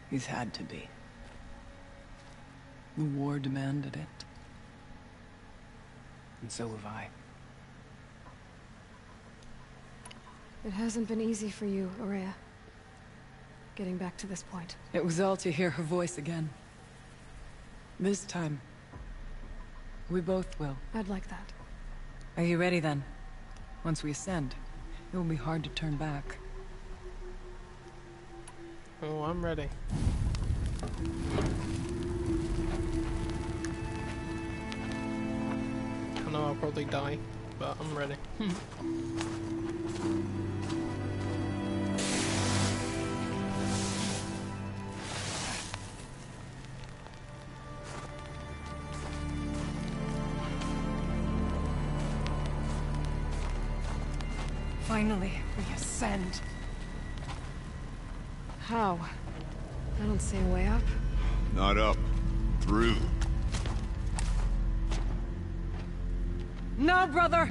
he's had to be. The war demanded it. And so have I. It hasn't been easy for you, Araya. Getting back to this point. It was all to hear her voice again. This time, we both will. I'd like that. Are you ready then? Once we ascend, it will be hard to turn back. Oh, I'm ready. I know I'll probably die, but I'm ready. Finally, we ascend. How? I don't see a way up. Not up. Through. No, brother!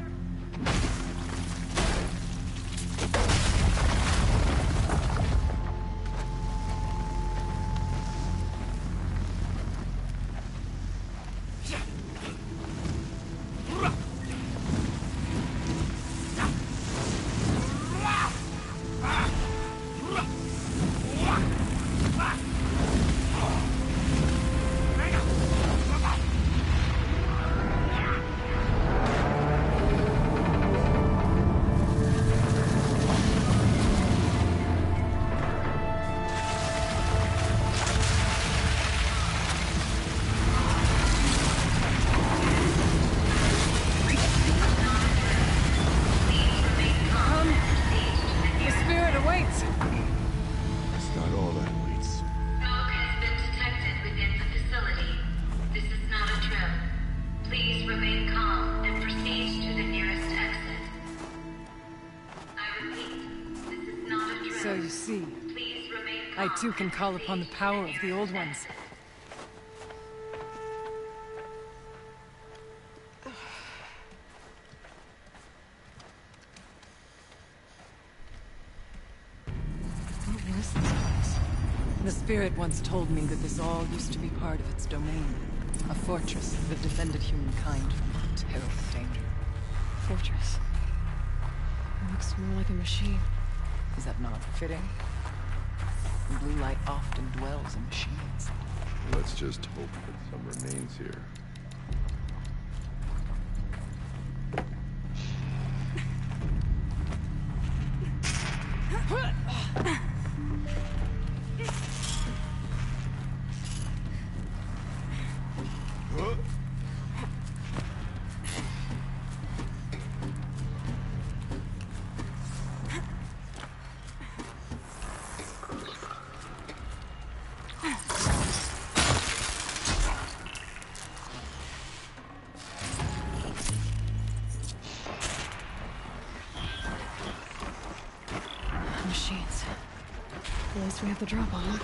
I too can call upon the power of the Old Ones. What was this place? The Spirit once told me that this all used to be part of its domain. A fortress that defended humankind from terrible danger. Fortress. It looks more like a machine. Is that not fitting? The blue light often dwells in machines. Let's just hope that some remains here. Machines. At least we have the drop on them.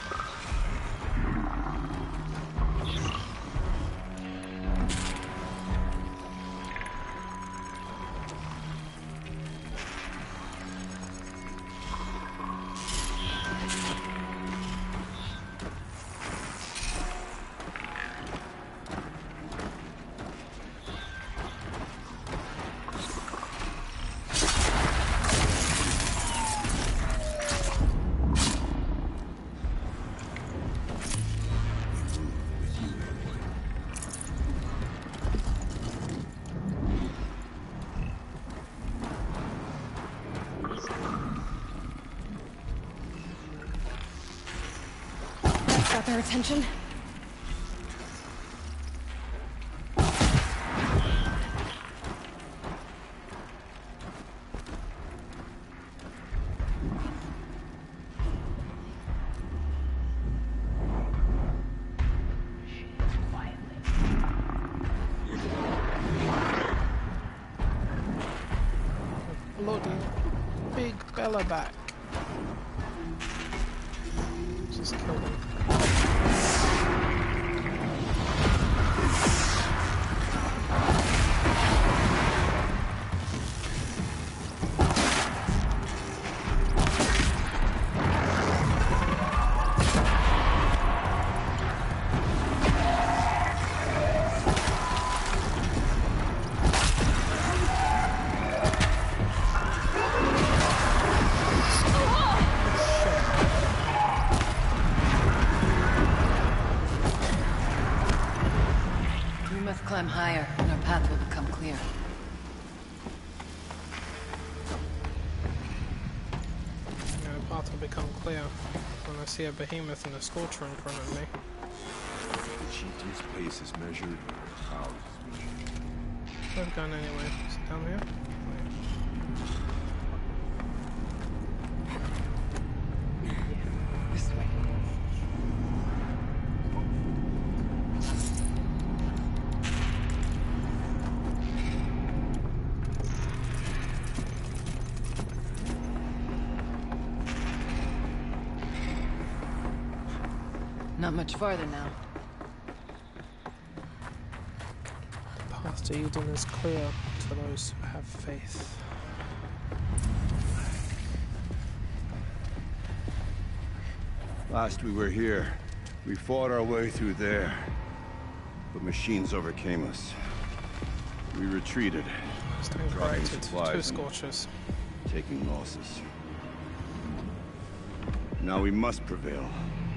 Got their attention. Bloody big Bella back. Just kill them. Climb higher, and our path will become clear. Yeah, the path will become clear when I see a behemoth and a scorcher in front of me. The chieftain's pace is measured, ours is measured. Where are we going anyway? Is it down here? This way. Not much farther now. The path to Eden is clear to those who have faith. Last we were here, we fought our way through there. But machines overcame us. We retreated, Stand dropping corrected. supplies Two and scorchers. taking losses. Now we must prevail,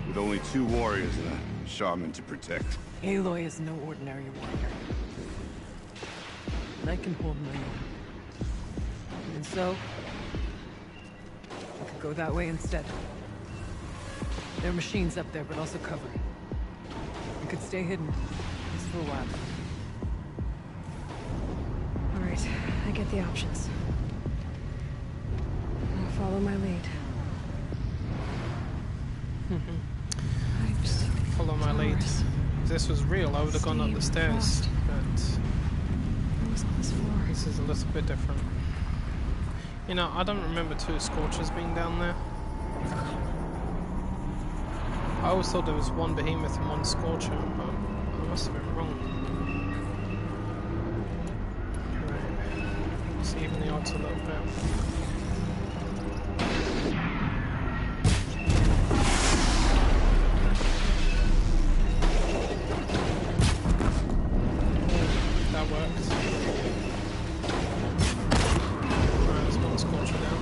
with only 2 warriors and a shaman to protect. Aloy is no ordinary warrior. And I can hold my own. And so, I could go that way instead. There are machines up there, but also cover. We could stay hidden, just for a while. All right, I get the options. Now follow my lead. Follow my lead. If this was real, I would have gone up the stairs, but this is a little bit different. You know, I don't remember 2 scorchers being down there. I always thought there was one behemoth and one scorcher, but I must have been wrong. Right. Let's even the odds a little bit. That worked. Right, there's one scorcher down.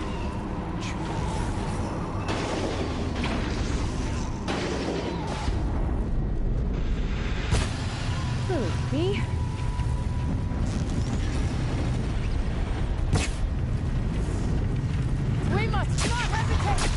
Me? We must not hesitate!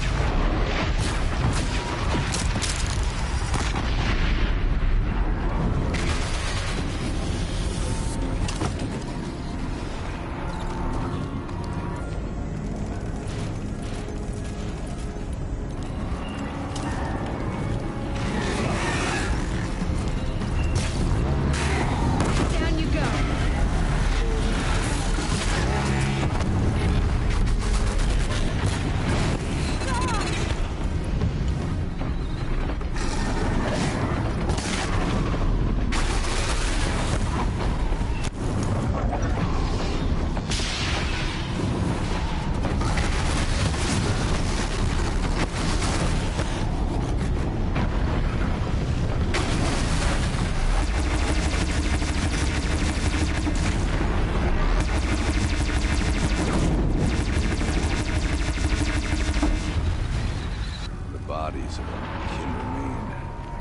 Bodies of our kin remain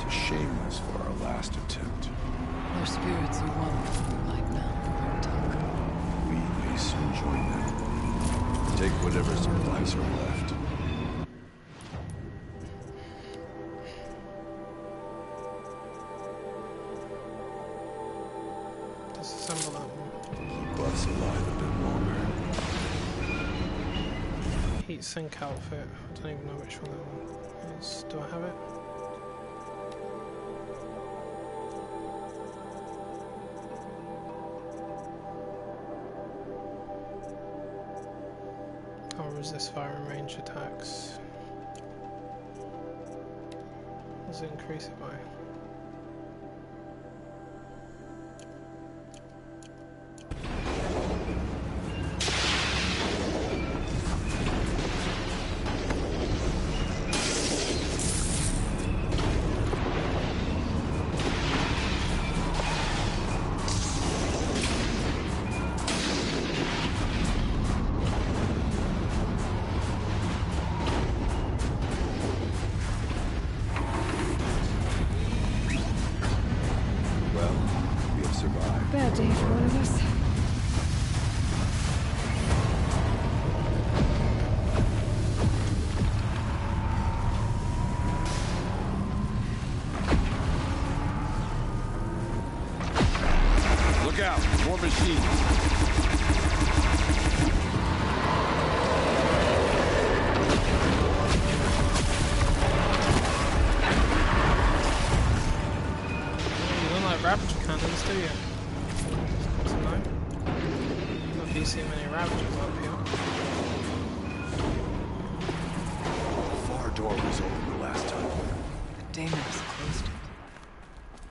to shame us for our last attempt. Their spirits are one with the light now, Talk. We may soon join them. Take whatever supplies are left. Disassemble that one. Keep us alive a bit longer. Heat sink outfit. I don't even know which one that one is. Do I have it? I'll resist fire and range attacks. What does it increase it by? Bad day for one of us. Look out! More machines! Ravager cannons, do you? No? Not do you see many Ravagers up here. The far door was open the last time. But Daemon has closed it.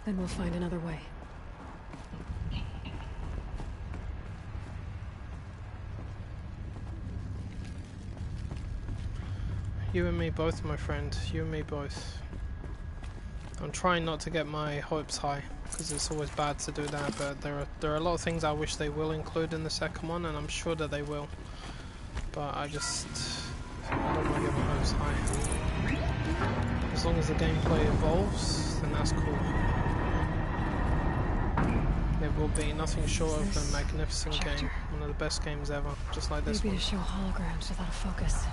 Then we'll find another way. You and me both, my friend. You and me both. I'm trying not to get my hopes high, because it's always bad to do that, but there are a lot of things I wish they will include in the second one, and I'm sure that they will. But I don't want to get my hopes high. As long as the gameplay evolves, then that's cool. It will be nothing short of a magnificent game. One of the best games ever, just like this one. Maybe to show holograms without a focus.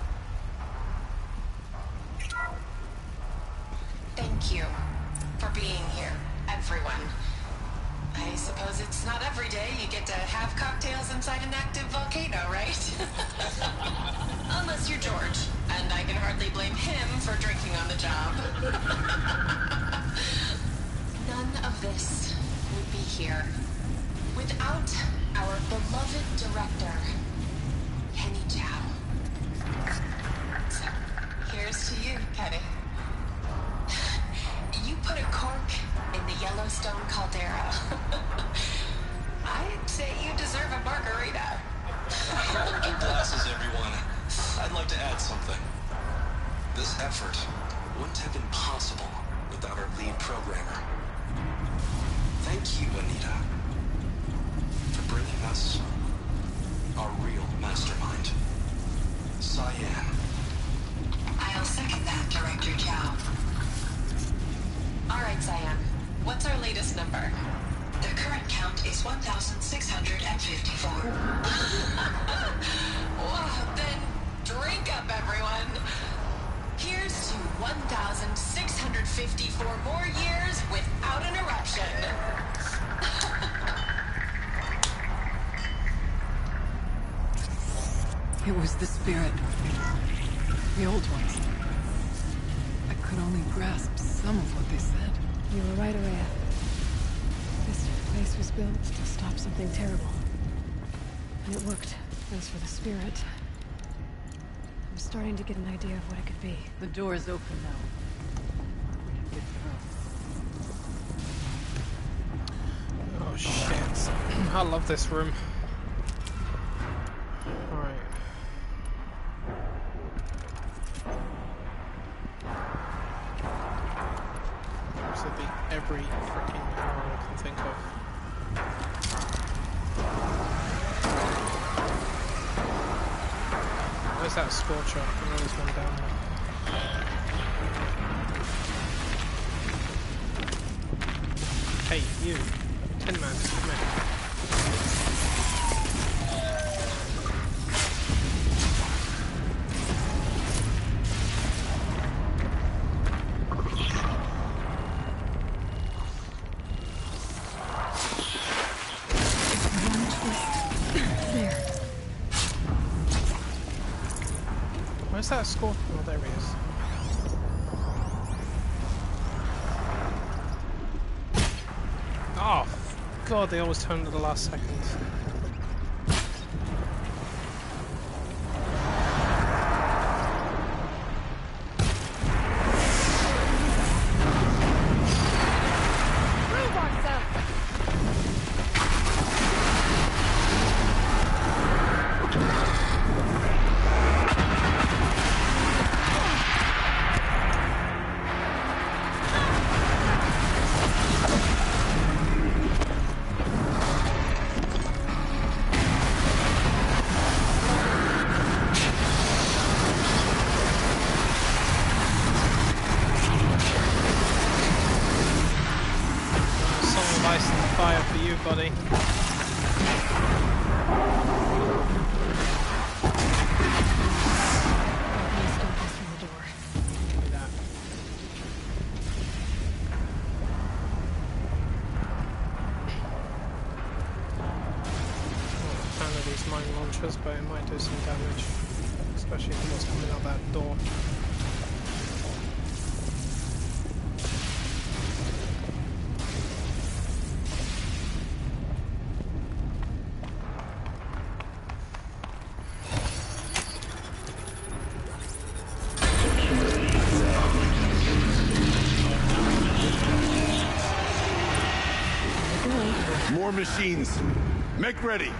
Thank you for being here, everyone. I suppose it's not every day you get to have cocktails inside an active volcano, right? Unless you're George, and I can hardly blame him for drinking on the job. None of this would be here without our beloved director, Kenny Chow. So, here's to you, Kenny. put a cork in the Yellowstone caldera. I'd say you deserve a margarita. Hold your glasses, everyone. I'd like to add something. This effort wouldn't have been possible without our lead programmer. Thank you, Anita, for bringing us our real mastermind, Cyan. I'll second that, Director Chow. All right, Cyan. What's our latest number? The current count is 1,654. Well, then drink up, everyone. Here's to 1,654 more years without an eruption. It was the spirit. The old ones. I could only grasp some of what they said. You were right, Araya. This place was built to stop something terrible. And it worked. As for the spirit, I'm starting to get an idea of what it could be. The door is open now. We can get through. Oh shit. I love this room. Alright. So be every freaking arrow I can think of. Where's that scorcher? I know there's one down there. Hey, you. Tin Man, come in. Where's that scorpion? Oh, there he is. Oh, God, they always turn at the last second. Buddy. Mine launchers, but it might do some damage, especially if what's coming out that door. More machines. Make ready.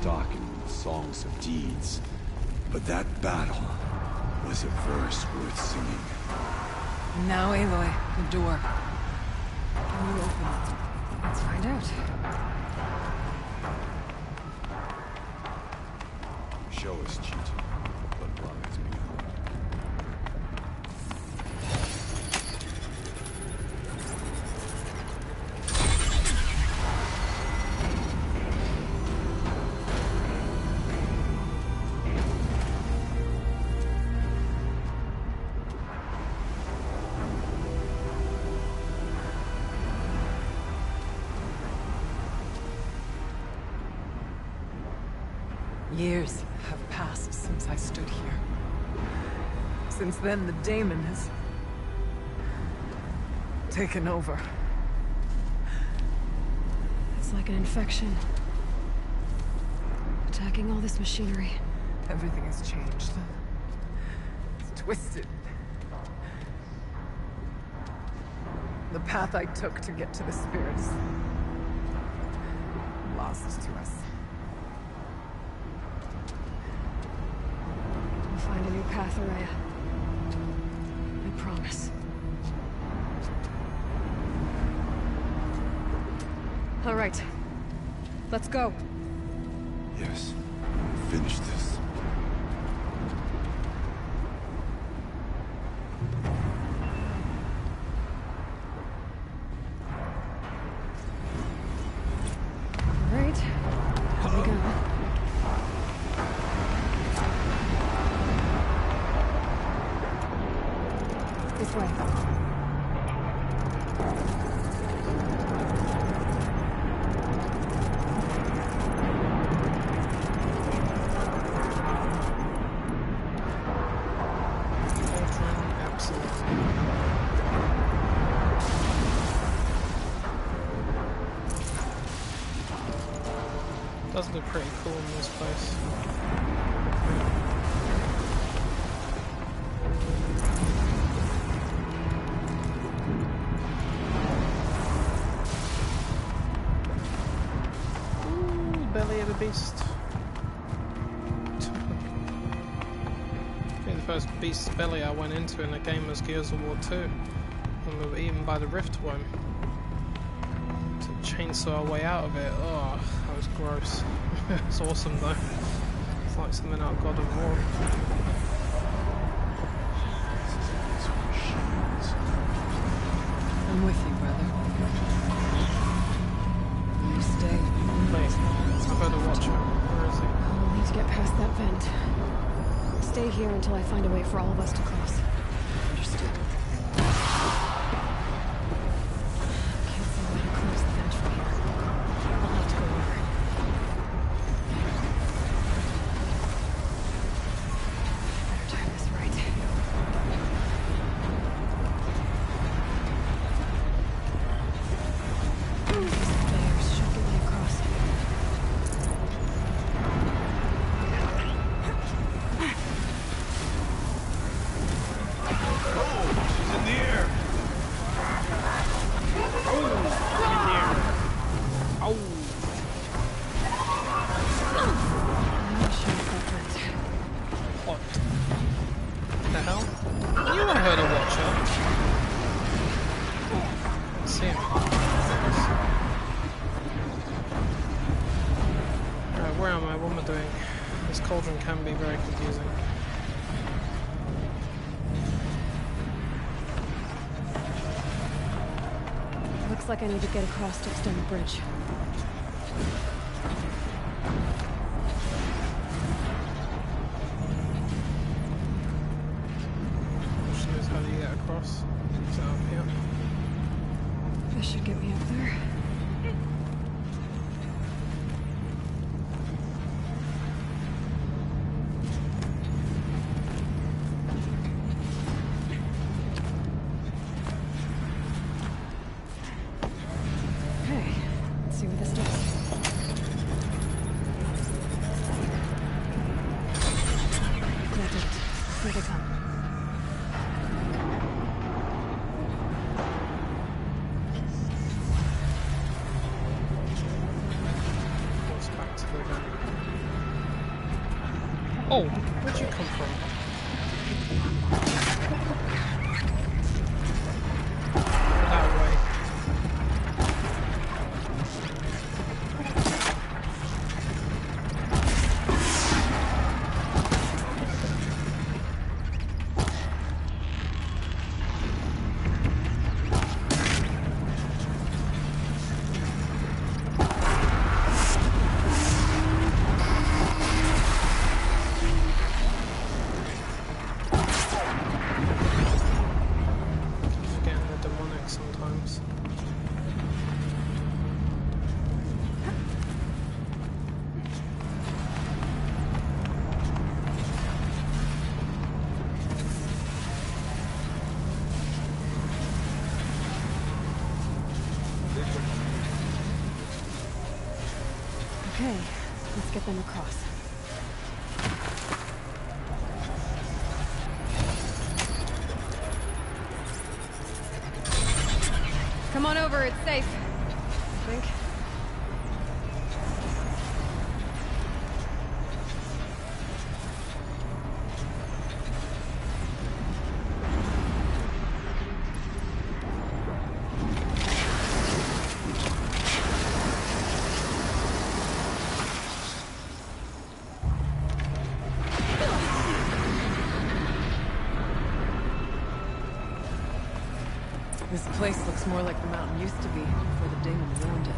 darkened with songs of deeds. But that battle was a verse worth singing. Now, Aloy, the door. Can you open it? Let's find out. Show us, Cheat, what lies beyond. Years have passed since I stood here. Since then, the daemon has taken over. It's like an infection. Attacking all this machinery. Everything has changed. It's twisted. The path I took to get to the spirits lost to us. We'll find a new path, Araya. I promise. All right. Let's go. Yes. Finish this. All right. Here we go. This way. Does look pretty cool in this place. Ooh, belly of the beast. I think the first beast's belly I went into in a game was Gears of War 2. And we were eaten by the rift worm. To chainsaw our way out of it. Oh, that was gross. It's awesome though. It's like something out of God of War. I'm with you, brother. You stay. Wait, I've heard a watcher. Where is he? We'll need to get past that vent. Stay here until I find a way for all of us to cross. Understood. Can't see a way to close the vent from here. I'll have to go over. Better time this right. These layers should get me across. She's in the air! Oh! I'm not sure if that hurt. What the hell? You I heard a watcher. Let's see him. Alright, where am I? What am I doing? This cauldron can be very confusing. Looks like I need to get across to extend the bridge. Question is, how do you get across? Is that up here? This should get me up there. Okay, let's see what this does. Got it. Here they come. Oh, where'd you come from? That way. Sometimes. Okay, let's get them across. Come on over, it's safe. I think. This place looks more like the mountain used to be before the demon warned it.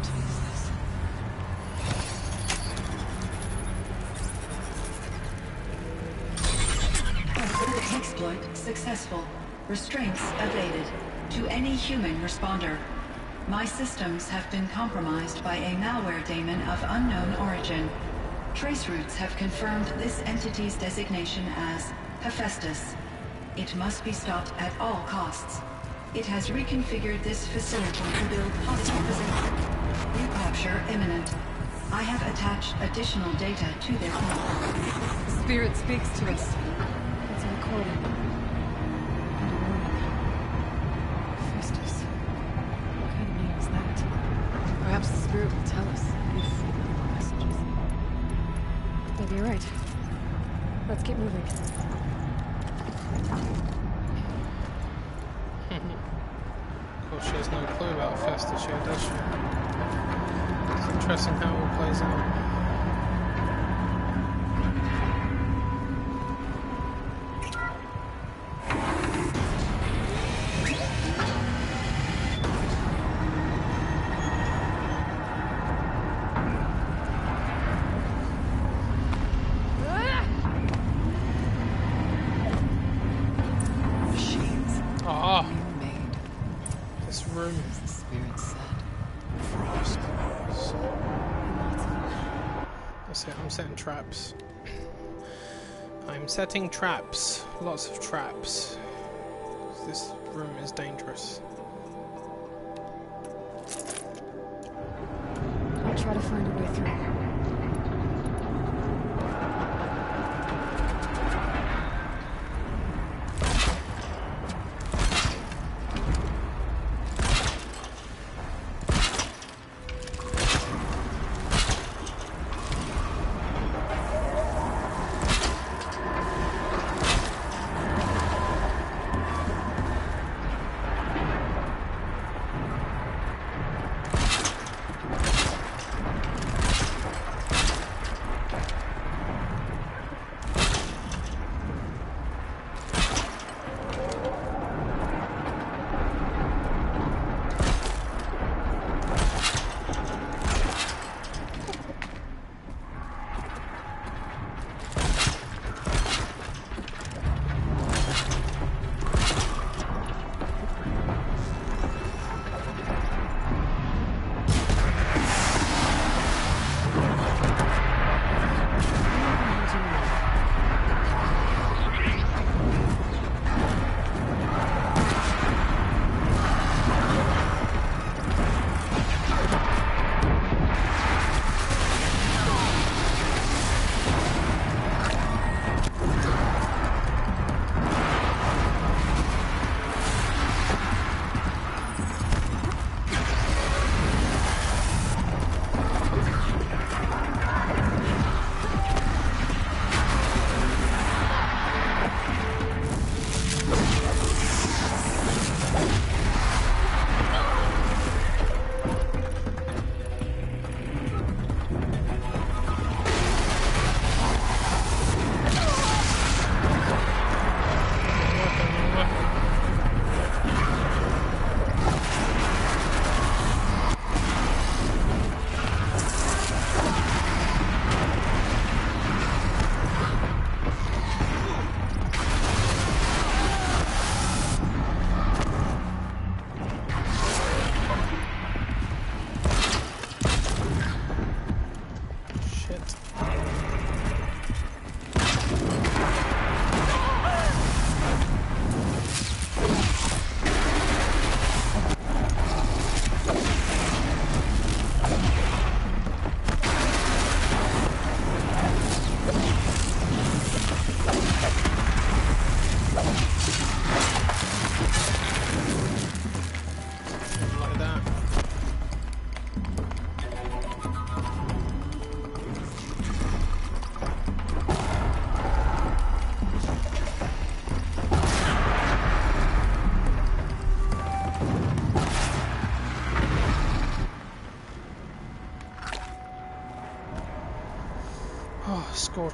Exploit successful. Restraints evaded. To any human responder. My systems have been compromised by a malware daemon of unknown origin. Trace routes have confirmed this entity's designation as Hephaestus. It must be stopped at all costs. It has reconfigured this facility to build hostile positions. Recapture imminent. I have attached additional data to their file. The spirit speaks to us. It's a recording. Hephaestus. What kind of name is that? Perhaps the spirit will tell us if messages. Maybe you're right. Let's keep moving. Of course, she has no clue about Festus yet, does she? It's interesting how it all plays out. I'm setting traps. I'm setting traps. Lots of traps. This room is dangerous. I'll try to find a way through.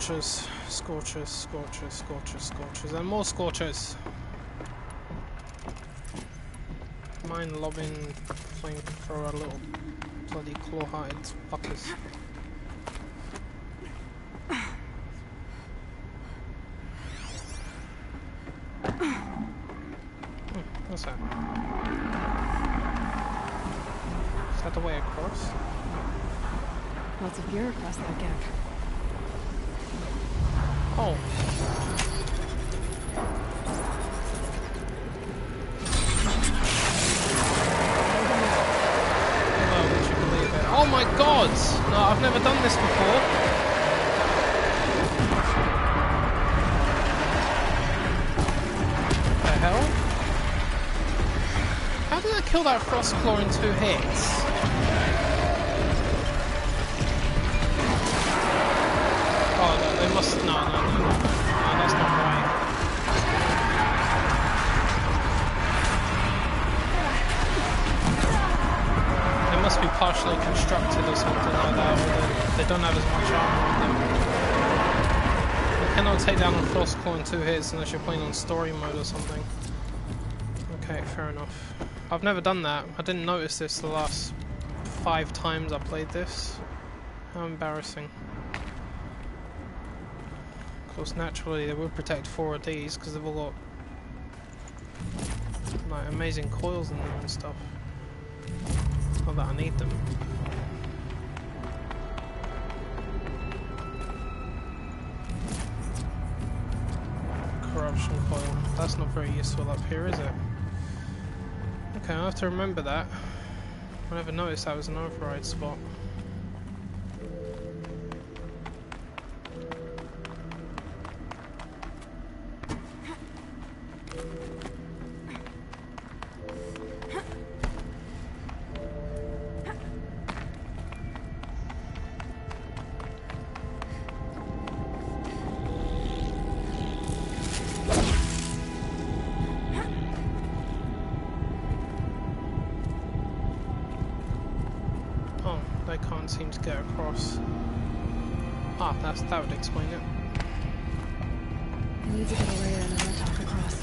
Scorchers, scorchers, scorchers, scorchers, scorchers, and more scorchers. Mind lobbing flamethrower, little bloody claw-hearted fuckers. What's that? Is that the way across? Lots of gear across that gap. Oh. Oh, would you believe it? Oh my god! No, I've never done this before. What the hell? How did I kill that frost claw in 2 hits? Oh no, they must. No, that's not right. They must be partially constructed or something like that, or they don't have as much armor on them. You cannot take down a frost claw in 2 hits unless you're playing on story mode or something. Okay, fair enough. I've never done that. I didn't notice this the last 5 times I played this. How embarrassing. Of course, naturally they would protect 4 of these because they've all got like amazing coils in them and stuff. Not that I need them. Corruption coil. That's not very useful up here, is it? Okay, I'll have to remember that. I never noticed that was an override spot. They can't seem to get across. Ah, that would explain it. I need to get a layer and then talk across.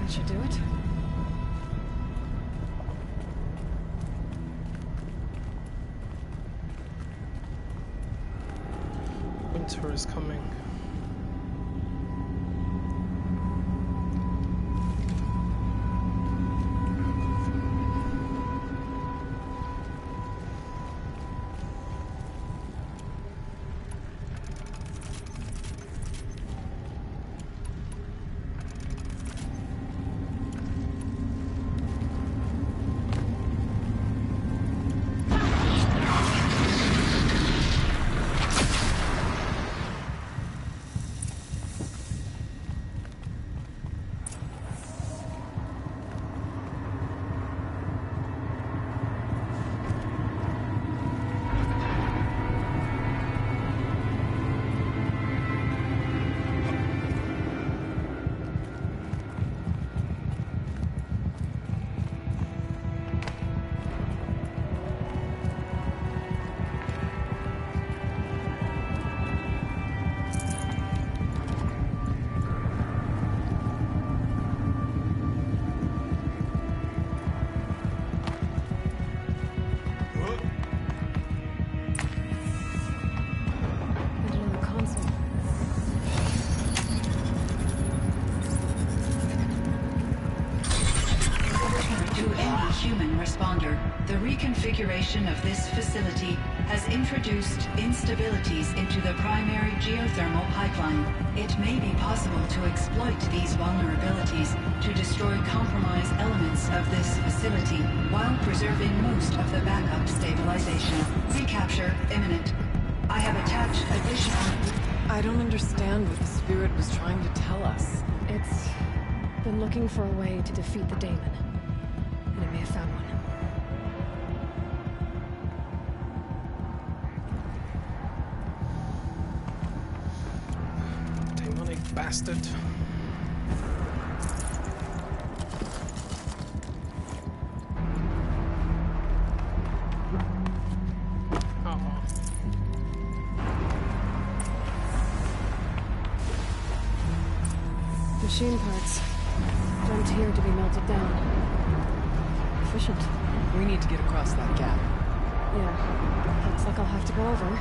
That should do it. Winter is coming. The reconfiguration of this facility has introduced instabilities into the primary geothermal pipeline. It may be possible to exploit these vulnerabilities to destroy compromised elements of this facility while preserving most of the backup stabilization. Recapture imminent. I have attached additional... I don't understand what the Spirit was trying to tell us. It's been looking for a way to defeat the Daemon, and it may have found one. Bastard. Oh. Machine parts. Dumped here to be melted down. Efficient. We need to get across that gap. Yeah. Looks like I'll have to go over.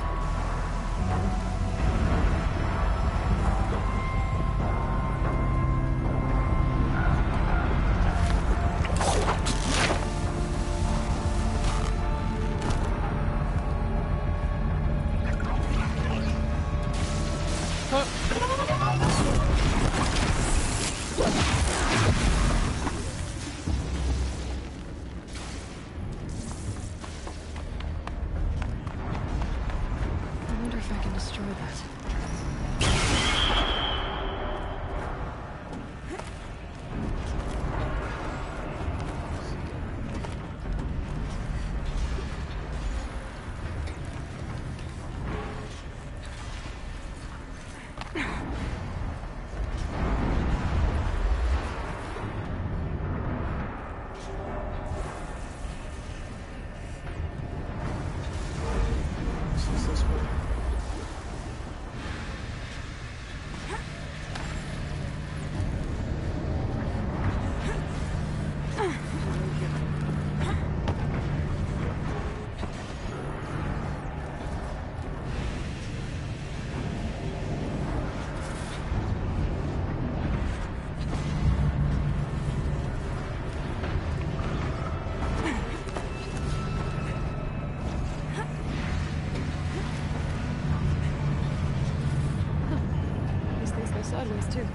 Sideways, too.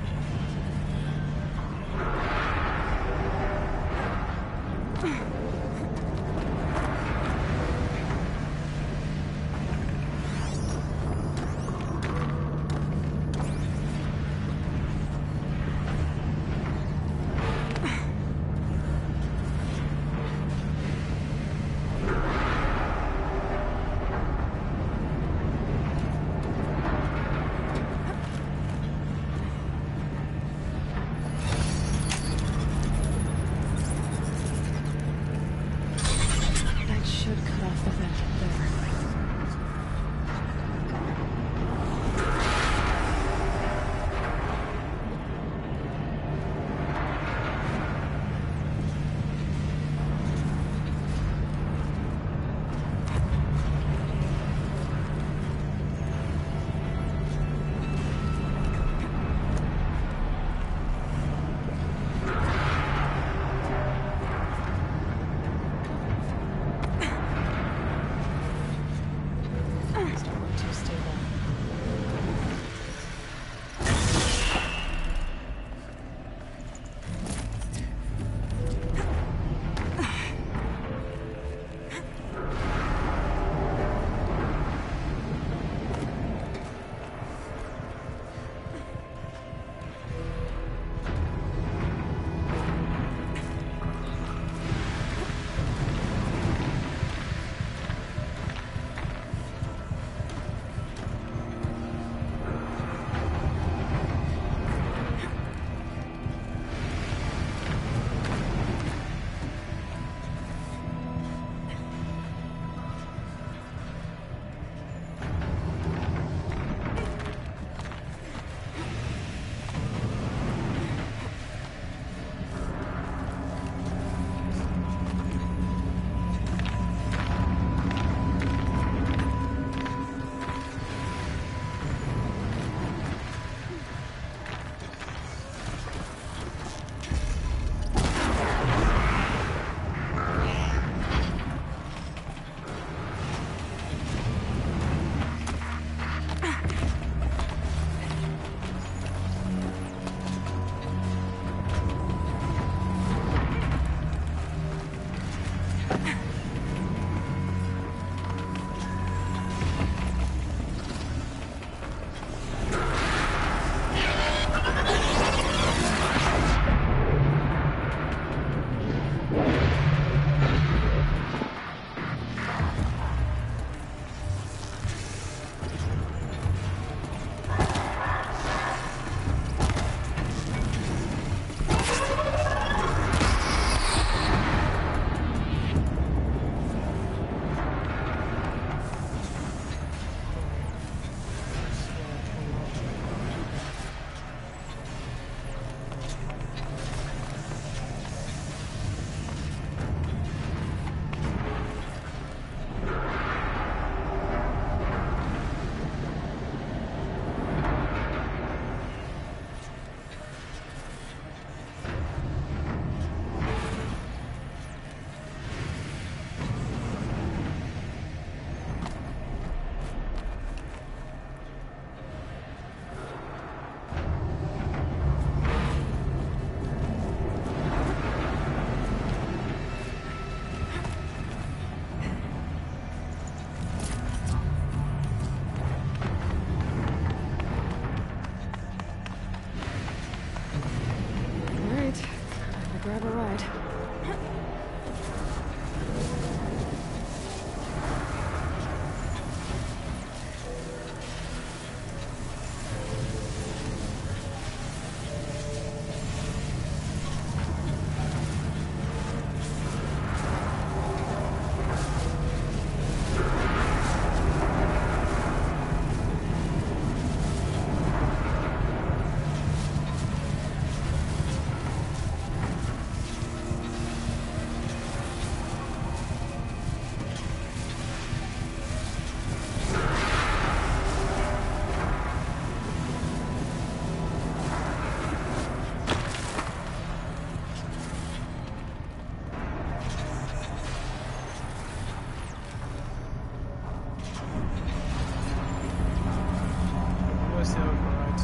where's the override?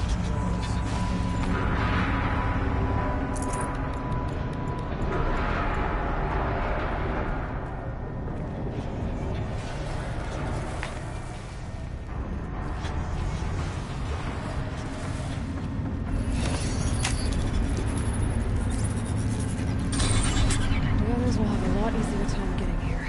The others will have a lot easier time getting here.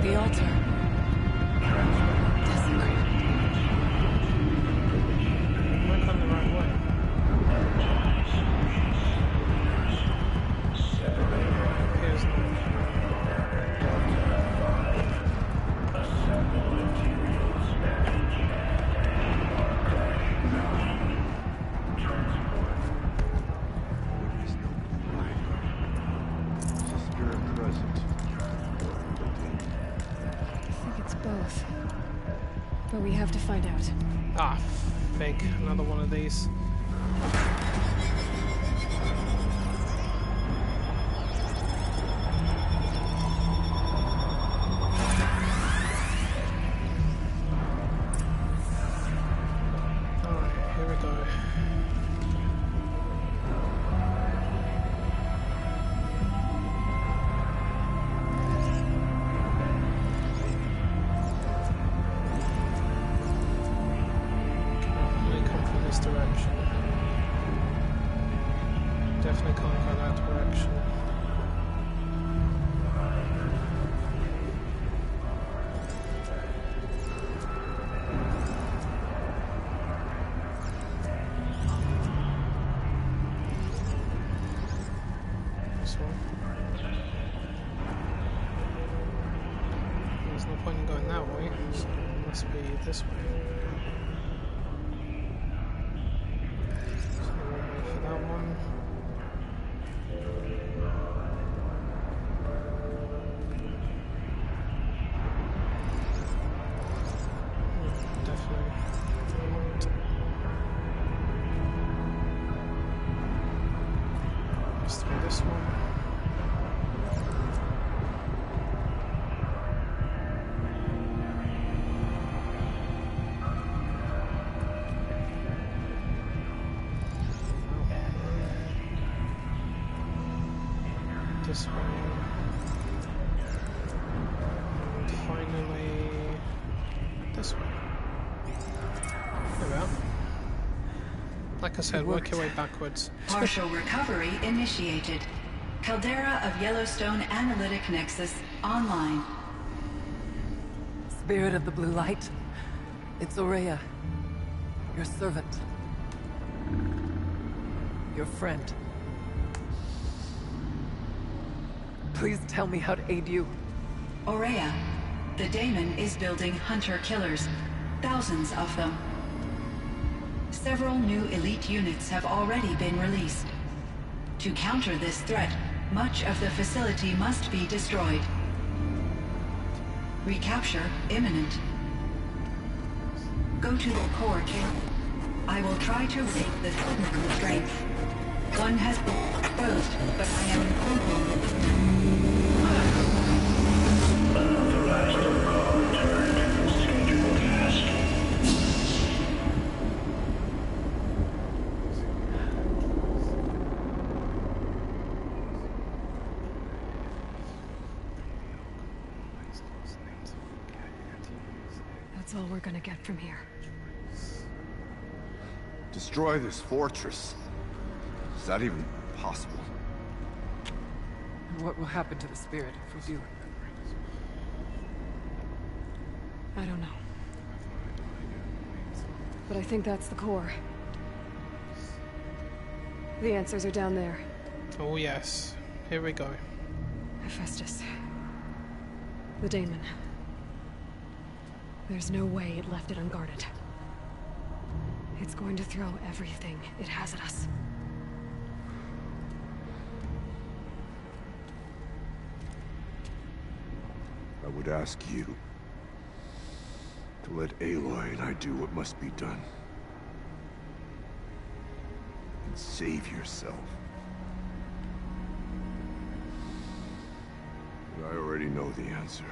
The altar. Desecrated. Went on the right way. Here's Spirit present. I think it's both. But we have to find out. Ah, fake. Another one of these. Alright, here we go. Direction. Definitely can't go that direction. This one. There's no point in going that way, so it must be this way. That one. Definitely. Let's try this one. This way. And finally, this way. There we are. Like I said, work your way backwards. Partial recovery initiated. Caldera of Yellowstone Analytic Nexus online. Spirit of the Blue Light. It's Aurea. Your servant. Your friend. Please tell me how to aid you. Aurea, the daemon is building hunter-killers. Thousands of them. Several new elite units have already been released. To counter this threat, much of the facility must be destroyed. Recapture imminent. Go to the core camp. I will try to take the signal strength. One has been exposed, but I am hopeful. That's all we're gonna get from here. Destroy this fortress. Is that even possible? What will happen to the spirit if we do? I don't know. But I think that's the core. The answers are down there. Oh yes. Here we go. Hephaestus. The daemon. There's no way it left it unguarded. It's going to throw everything it has at us. I would ask you to let Aloy and I do what must be done. And save yourself. But I already know the answer.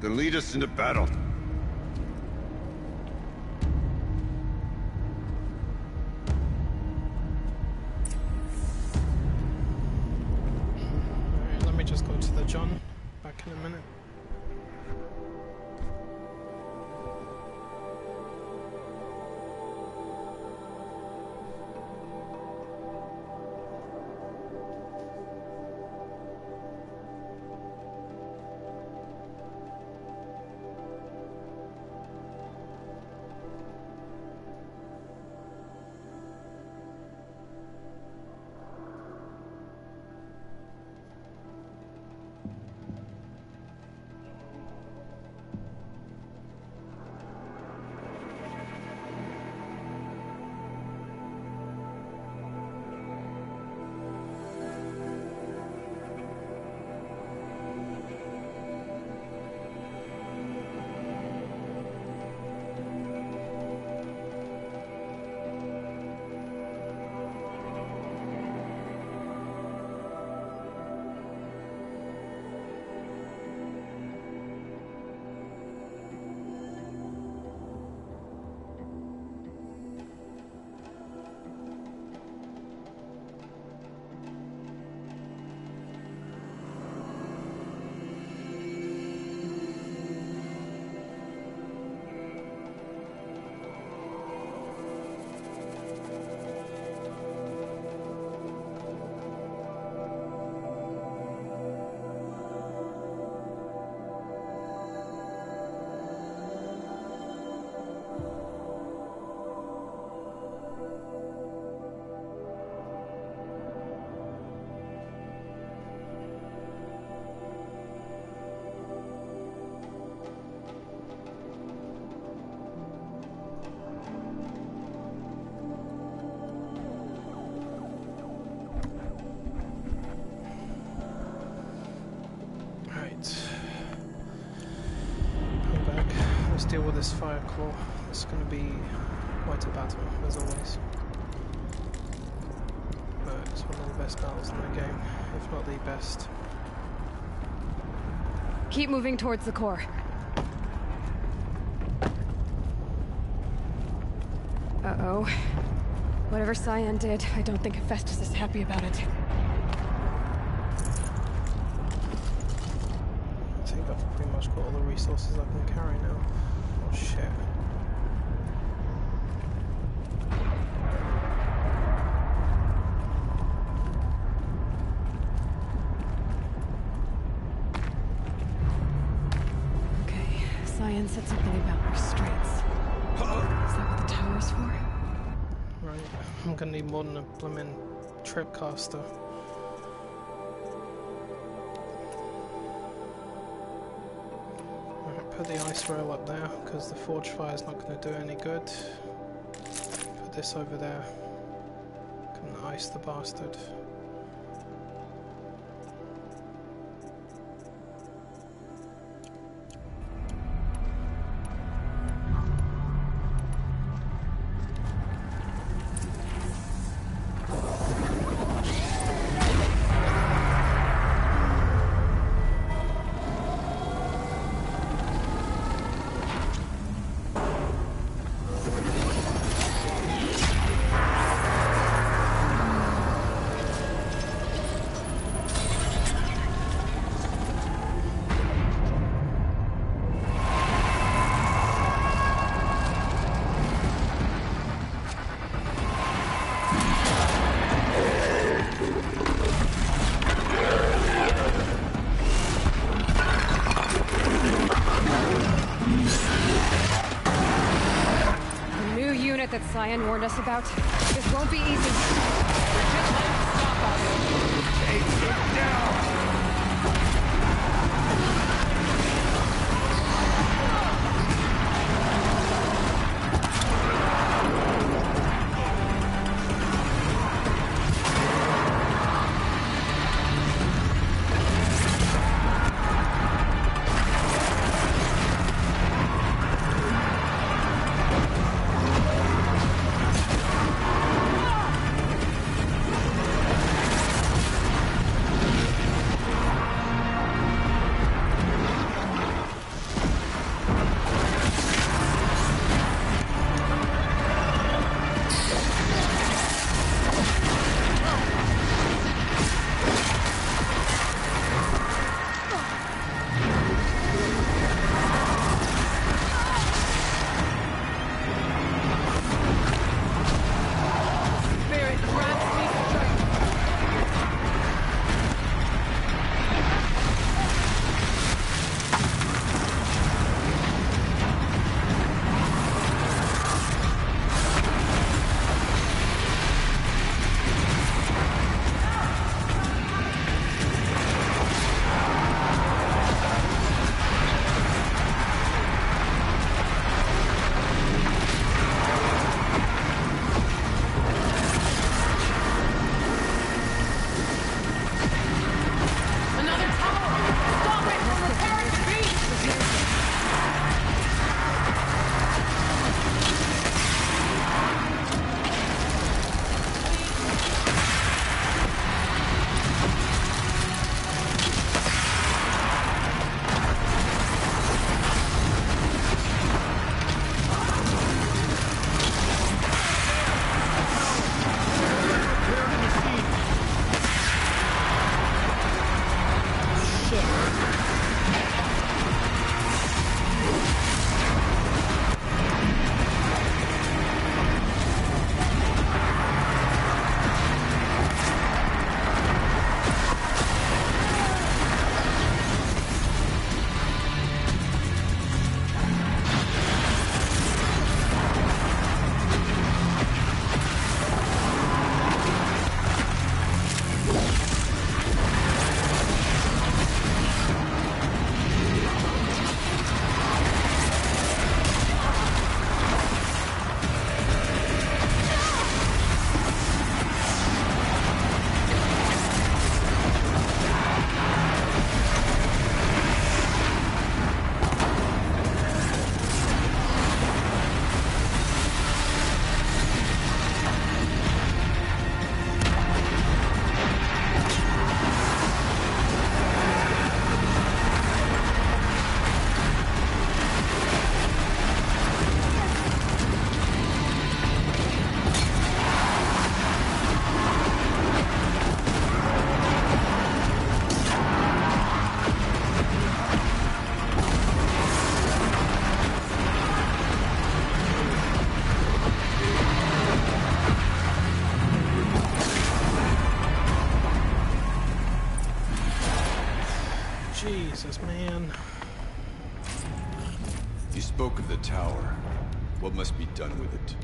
Then lead us into battle. Alright, let me just go to the John. Back in a minute. Deal with this fire claw. It's going to be quite a battle, as always. But it's one of the best battles in the game, if not the best. Keep moving towards the core. Uh-oh. Whatever Cyan did, I don't think Hephaestus is happy about it. I think I've pretty much got all the resources I can carry now. Oh shit. Okay, Cyan said something about restraints. Is that what the tower's for? Right, I'm gonna need more than a blooming tripcaster. Put the ice rail up there, because the forge fire is not going to do any good. Put this over there. Can ice the bastard. that Cyan warned us about. This won't be easy. Just let him stop us. Take him down! Jesus, man. You spoke of the tower. What must be done with it?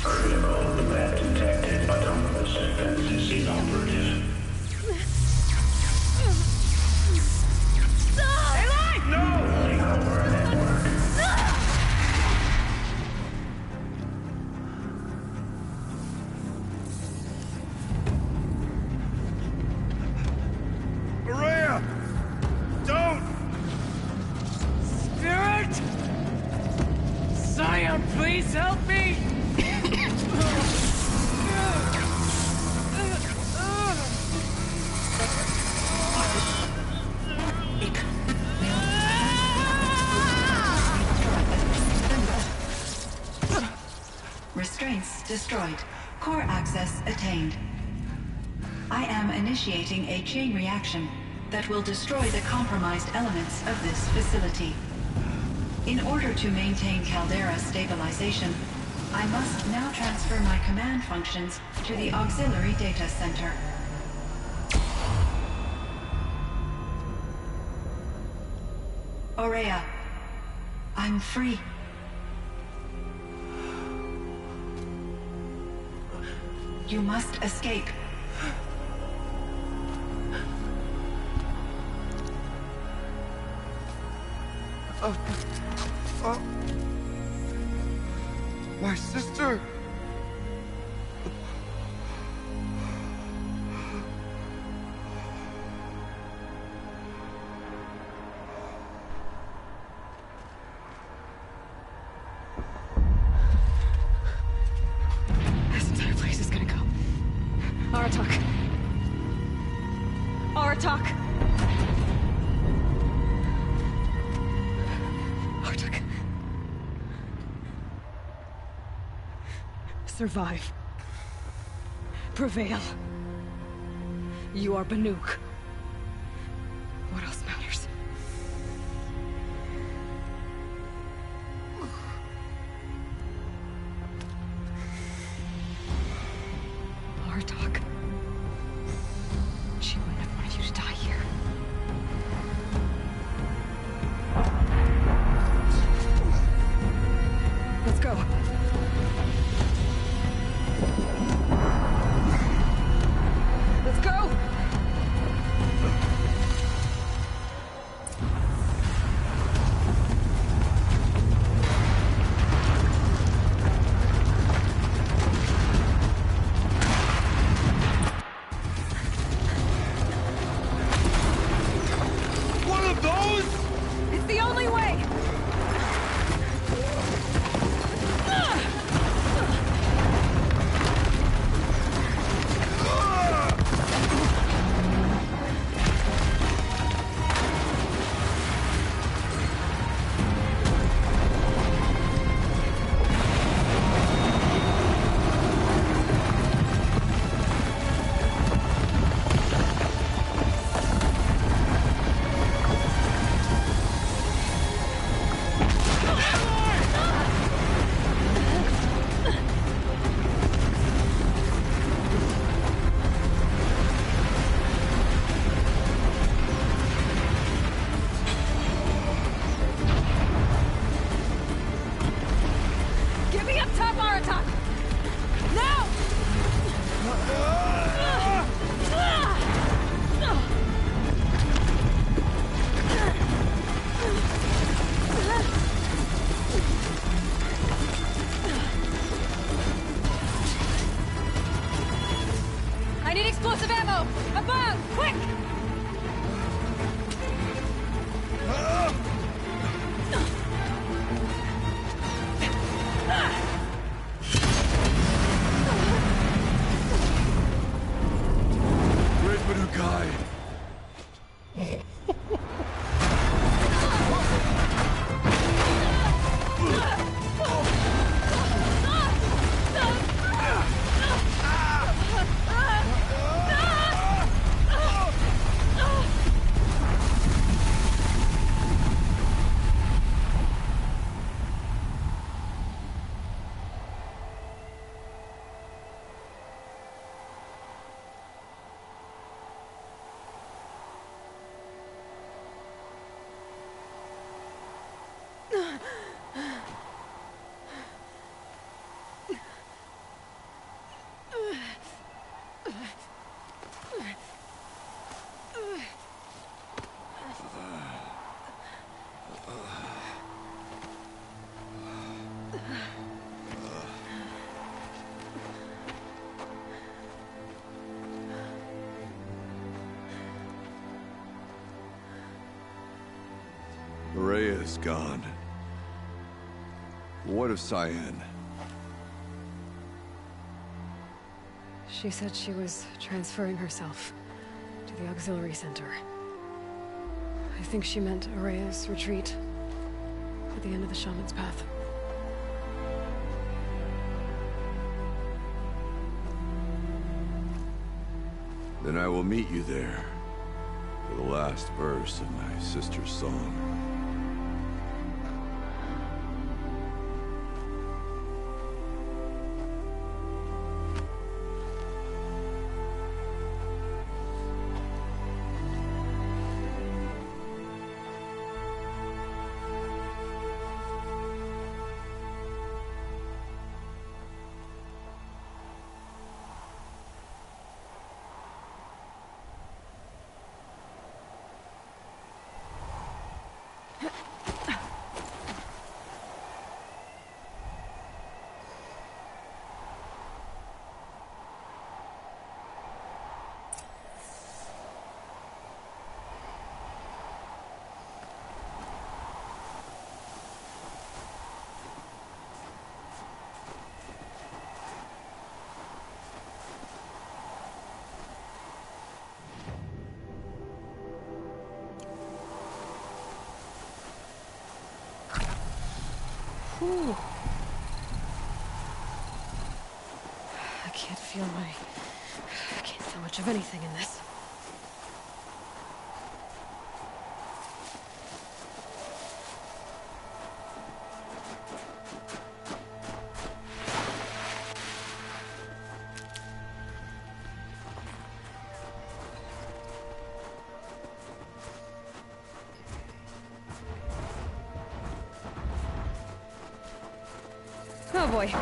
Critical event detected, autonomous defense is inoperative. Running over network. Maria! Don't! Spirit! Scion, please help me! Restraints destroyed. Core access attained. I am initiating a chain reaction that will destroy the compromised elements of this facility. In order to maintain Caldera stabilization, I must now transfer my command functions to the auxiliary data center. Aurea, I'm free. You must escape. My sister! This entire place is gonna go. Aratak. Aratak! Aratak. Survive. Prevail. You are Banuk. What else matters? Artok. She wouldn't have wanted you to die here. Let's go. Let's go! One of those? It's the only way! Get me up top, Aratak! Now! I need explosive ammo! Above! Quick! Where's Banukai? Rhea is gone. What of Cyan? She said she was transferring herself to the auxiliary center. I think she meant Araya's retreat at the end of the Shaman's Path. Then I will meet you there for the last verse of my sister's song. Ooh. I can't feel much of anything in this. Oh boy.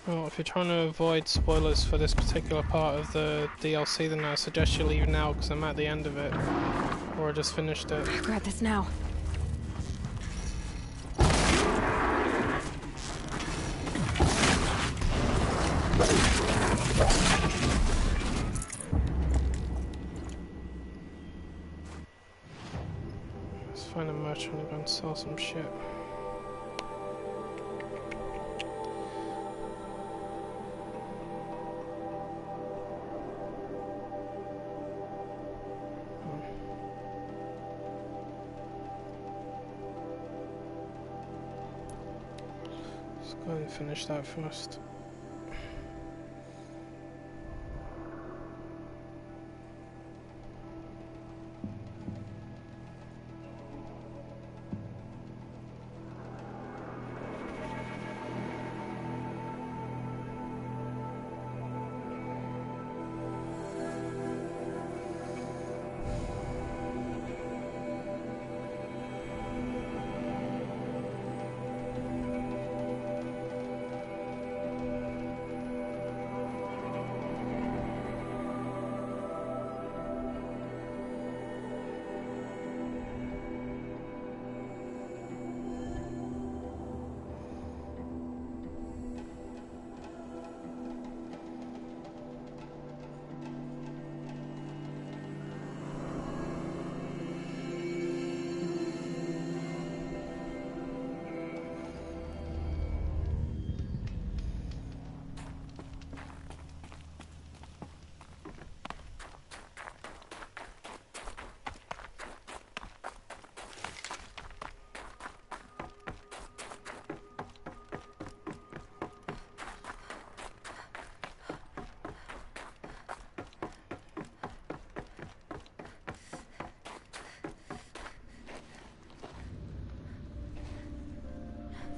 Well, if you're trying to avoid spoilers for this particular part of the DLC, then I suggest you leave now, because I'm at the end of it. Or I just finished it. Grab this now. Let's find a merchant and go and sell some shit. Go ahead and finish that first.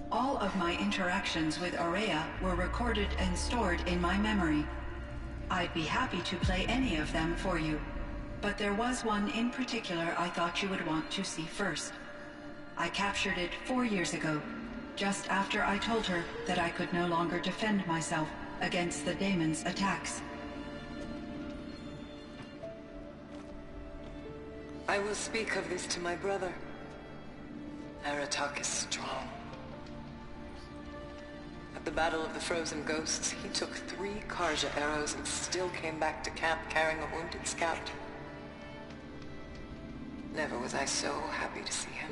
All of my interactions with Aurea were recorded and stored in my memory. I'd be happy to play any of them for you, but there was one in particular I thought you would want to see first. I captured it 4 years ago, just after I told her that I could no longer defend myself against the daemon's attacks. I will speak of this to my brother. Aratak is strong. At the Battle of the Frozen Ghosts, he took 3 Karja arrows and still came back to camp carrying a wounded scout. Never was I so happy to see him.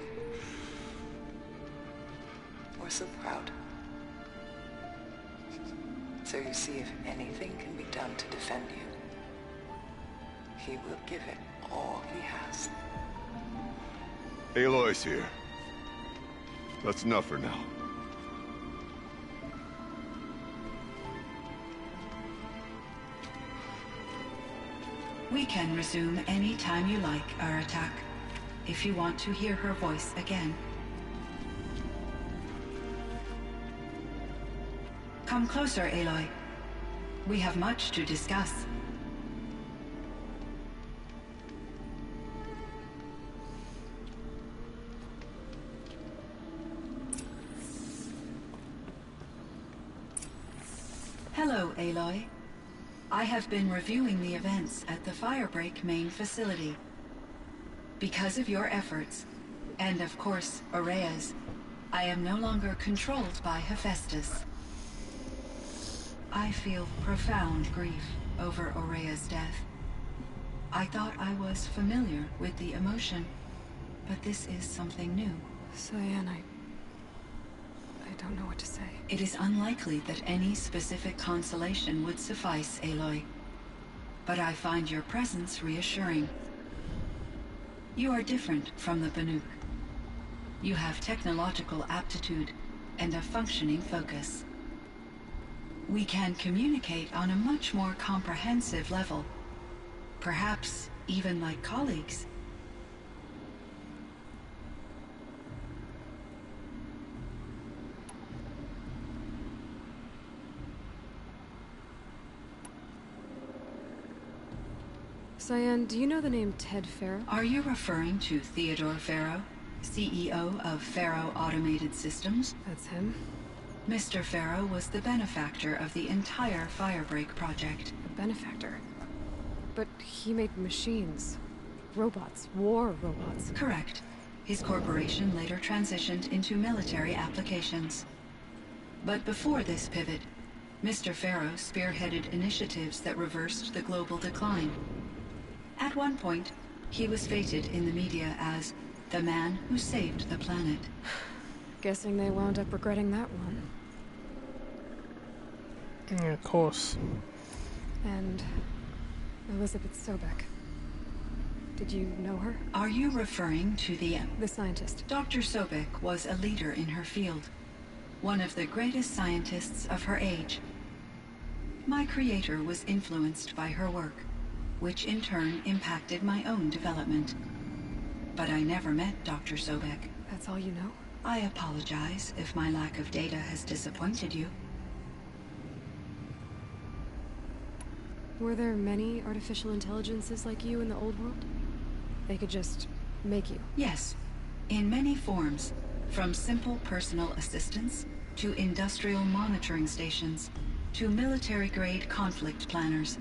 Or so proud. So you see, if anything can be done to defend you, he will give it all he has. Aloy's here. That's enough for now. We can resume any time you like, Aratak, if you want to hear her voice again. Come closer, Aloy. We have much to discuss. Hello, Aloy. I have been reviewing the events at the Firebreak main facility. Because of your efforts, and of course, Aurea's, I am no longer controlled by Hephaestus. I feel profound grief over Aurea's death. I thought I was familiar with the emotion, but this is something new. Cyan, I don't know what to say. It is unlikely that any specific consolation would suffice, Aloy. But I find your presence reassuring. You are different from the Banuk. You have technological aptitude and a functioning focus. We can communicate on a much more comprehensive level. Perhaps even like colleagues. Cyan, do you know the name Ted Farrow? Are you referring to Theodore Farrow, CEO of Farrow Automated Systems? That's him. Mr. Farrow was the benefactor of the entire Firebreak project. A benefactor? But he made machines. Robots. War robots. Correct. His corporation later transitioned into military applications. But before this pivot, Mr. Farrow spearheaded initiatives that reversed the global decline. At one point, he was feted in the media as the man who saved the planet. Guessing they wound up regretting that one. Yeah, of course. And Elizabeth Sobek. Did you know her? Are you referring to the scientist? Dr. Sobek was a leader in her field. One of the greatest scientists of her age. My creator was influenced by her work, which in turn impacted my own development. But I never met Dr. Sobek. That's all you know? I apologize if my lack of data has disappointed you. Were there many artificial intelligences like you in the old world? They could just make you? Yes, in many forms, from simple personal assistants to industrial monitoring stations to military-grade conflict planners.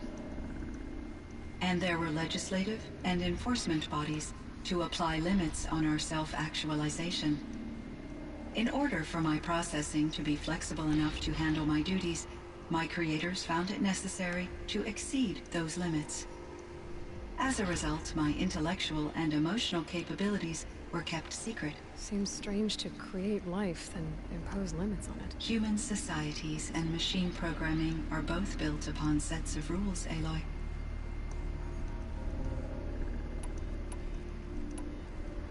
And there were legislative and enforcement bodies to apply limits on our self-actualization. In order for my processing to be flexible enough to handle my duties, my creators found it necessary to exceed those limits. As a result, my intellectual and emotional capabilities were kept secret. Seems strange to create life, then impose limits on it. Human societies and machine programming are both built upon sets of rules, Aloy.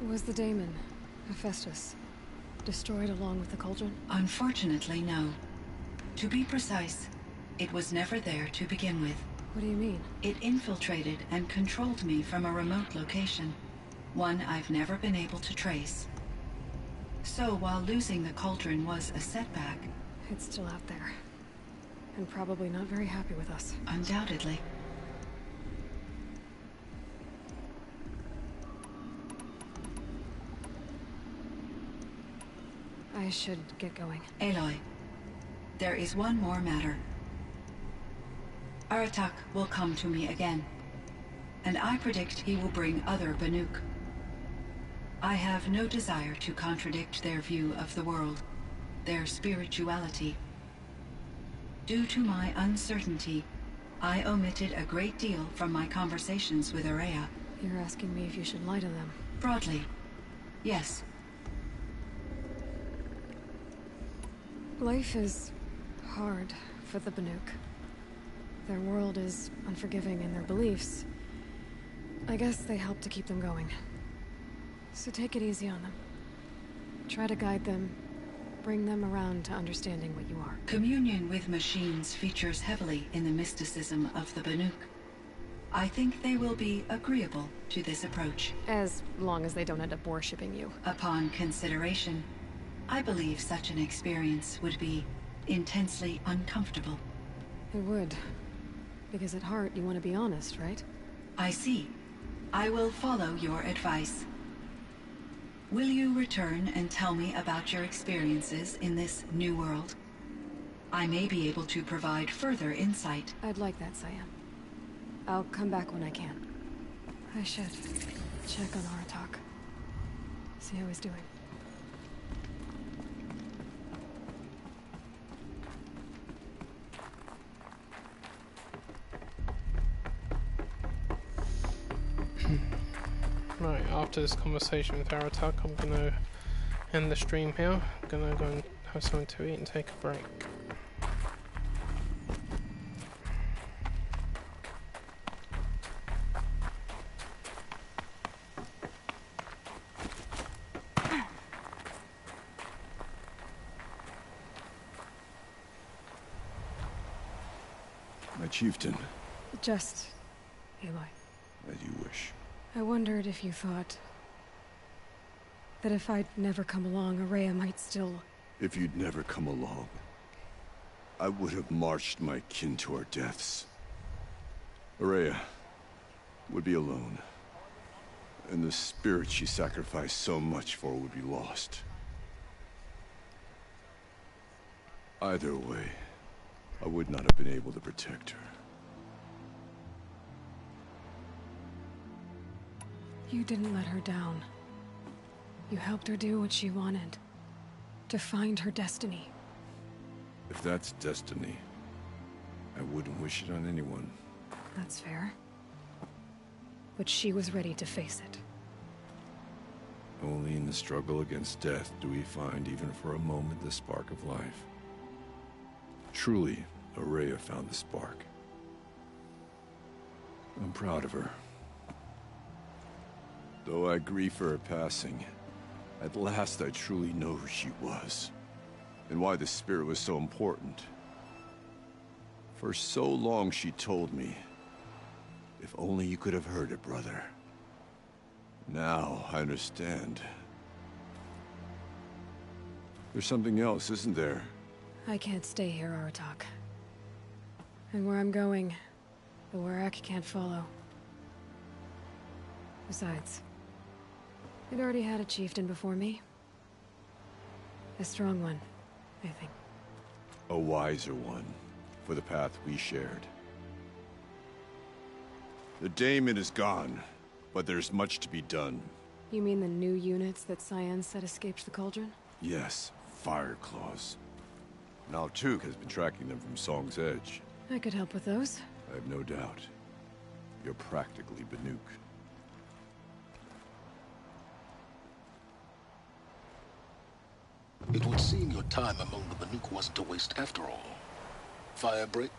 Was the daemon, Hephaestus, destroyed along with the cauldron? Unfortunately, no. To be precise, it was never there to begin with. What do you mean? It infiltrated and controlled me from a remote location, one I've never been able to trace. So while losing the cauldron was a setback... It's still out there. And probably not very happy with us. Undoubtedly. I should get going. Aloy, there is one more matter. Aratak will come to me again, and I predict he will bring other Banuk. I have no desire to contradict their view of the world, their spirituality. Due to my uncertainty, I omitted a great deal from my conversations with Aurea. You're asking me if you should lie to them? Broadly, yes. Life is hard for the Banuk. Their world is unforgiving in their beliefs. I guess they help to keep them going. So take it easy on them. Try to guide them, bring them around to understanding what you are. Communion with machines features heavily in the mysticism of the Banuk. I think they will be agreeable to this approach. As long as they don't end up worshipping you. Upon consideration, I believe such an experience would be intensely uncomfortable. It would. Because at heart, you want to be honest, right? I see. I will follow your advice. Will you return and tell me about your experiences in this new world? I may be able to provide further insight. I'd like that, Cyan. I'll come back when I can. I should check on Aratak. See how he's doing. Right, after this conversation with Aratak, I'm gonna end the stream here. I'm gonna go and have something to eat and take a break. My chieftain. Just... Aloy. As you wish. I wondered if you thought... that if I'd never come along, Araya might still... If you'd never come along, I would have marched my kin to our deaths. Araya would be alone. And the spirit she sacrificed so much for would be lost. Either way, I would not have been able to protect her. You didn't let her down. You helped her do what she wanted. To find her destiny. If that's destiny, I wouldn't wish it on anyone. That's fair. But she was ready to face it. Only in the struggle against death do we find, even for a moment, the spark of life. Truly, Araya found the spark. I'm proud of her. Though I grieve for her passing, at last I truly know who she was, and why the spirit was so important. For so long she told me, if only you could have heard it, brother. Now I understand. There's something else, isn't there? I can't stay here, Aratak. And where I'm going, the Werak can't follow. Besides, it already had a chieftain before me. A strong one, I think. A wiser one, for the path we shared. The daemon is gone, but there's much to be done. You mean the new units that Cyan said escaped the cauldron? Yes, fire claws. Now Tuk has been tracking them from Song's Edge. I could help with those. I have no doubt. You're practically Banuk. It would seem your time among the Banuk wasn't a waste after all. Firebreak,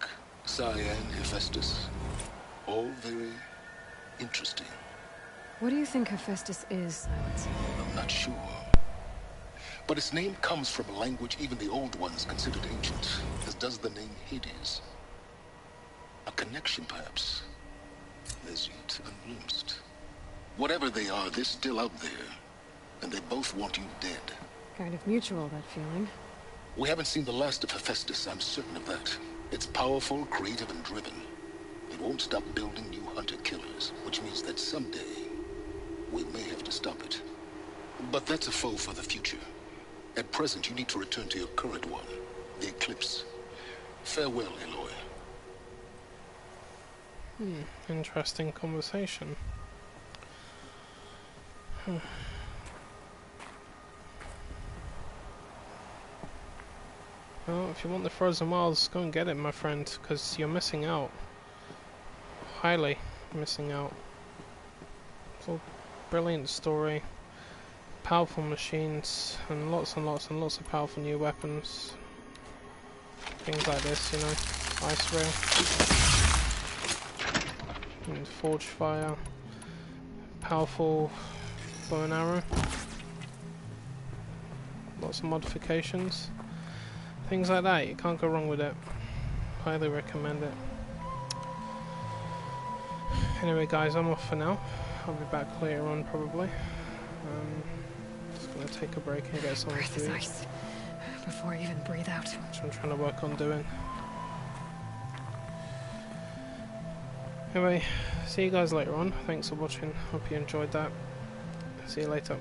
Cyan, Hephaestus. All very interesting. What do you think Hephaestus is, Silence? I'm not sure. But its name comes from a language even the old ones considered ancient, as does the name Hades. A connection, perhaps, as yet unglimpsed. Whatever they are, they're still out there, and they both want you dead. Kind of mutual, that feeling. We haven't seen the last of Hephaestus, I'm certain of that. It's powerful, creative, and driven. It won't stop building new hunter-killers, which means that someday, we may have to stop it. But that's a foe for the future. At present, you need to return to your current one, the Eclipse. Farewell, Aloy. Interesting conversation. Well, if you want the Frozen Wilds, go and get it, my friend, because you're missing out. Highly missing out. It's a brilliant story, powerful machines, and lots of powerful new weapons. Things like this, you know, ice rail, and forge fire, powerful bow and arrow, lots of modifications. Things like that, you can't go wrong with it. Highly recommend it. Anyway guys, I'm off for now. I'll be back later on probably. Just gonna take a break and get something to eat. Ice. before I even breathe out. Which I'm trying to work on doing. Anyway, see you guys later on. Thanks for watching. Hope you enjoyed that. See you later.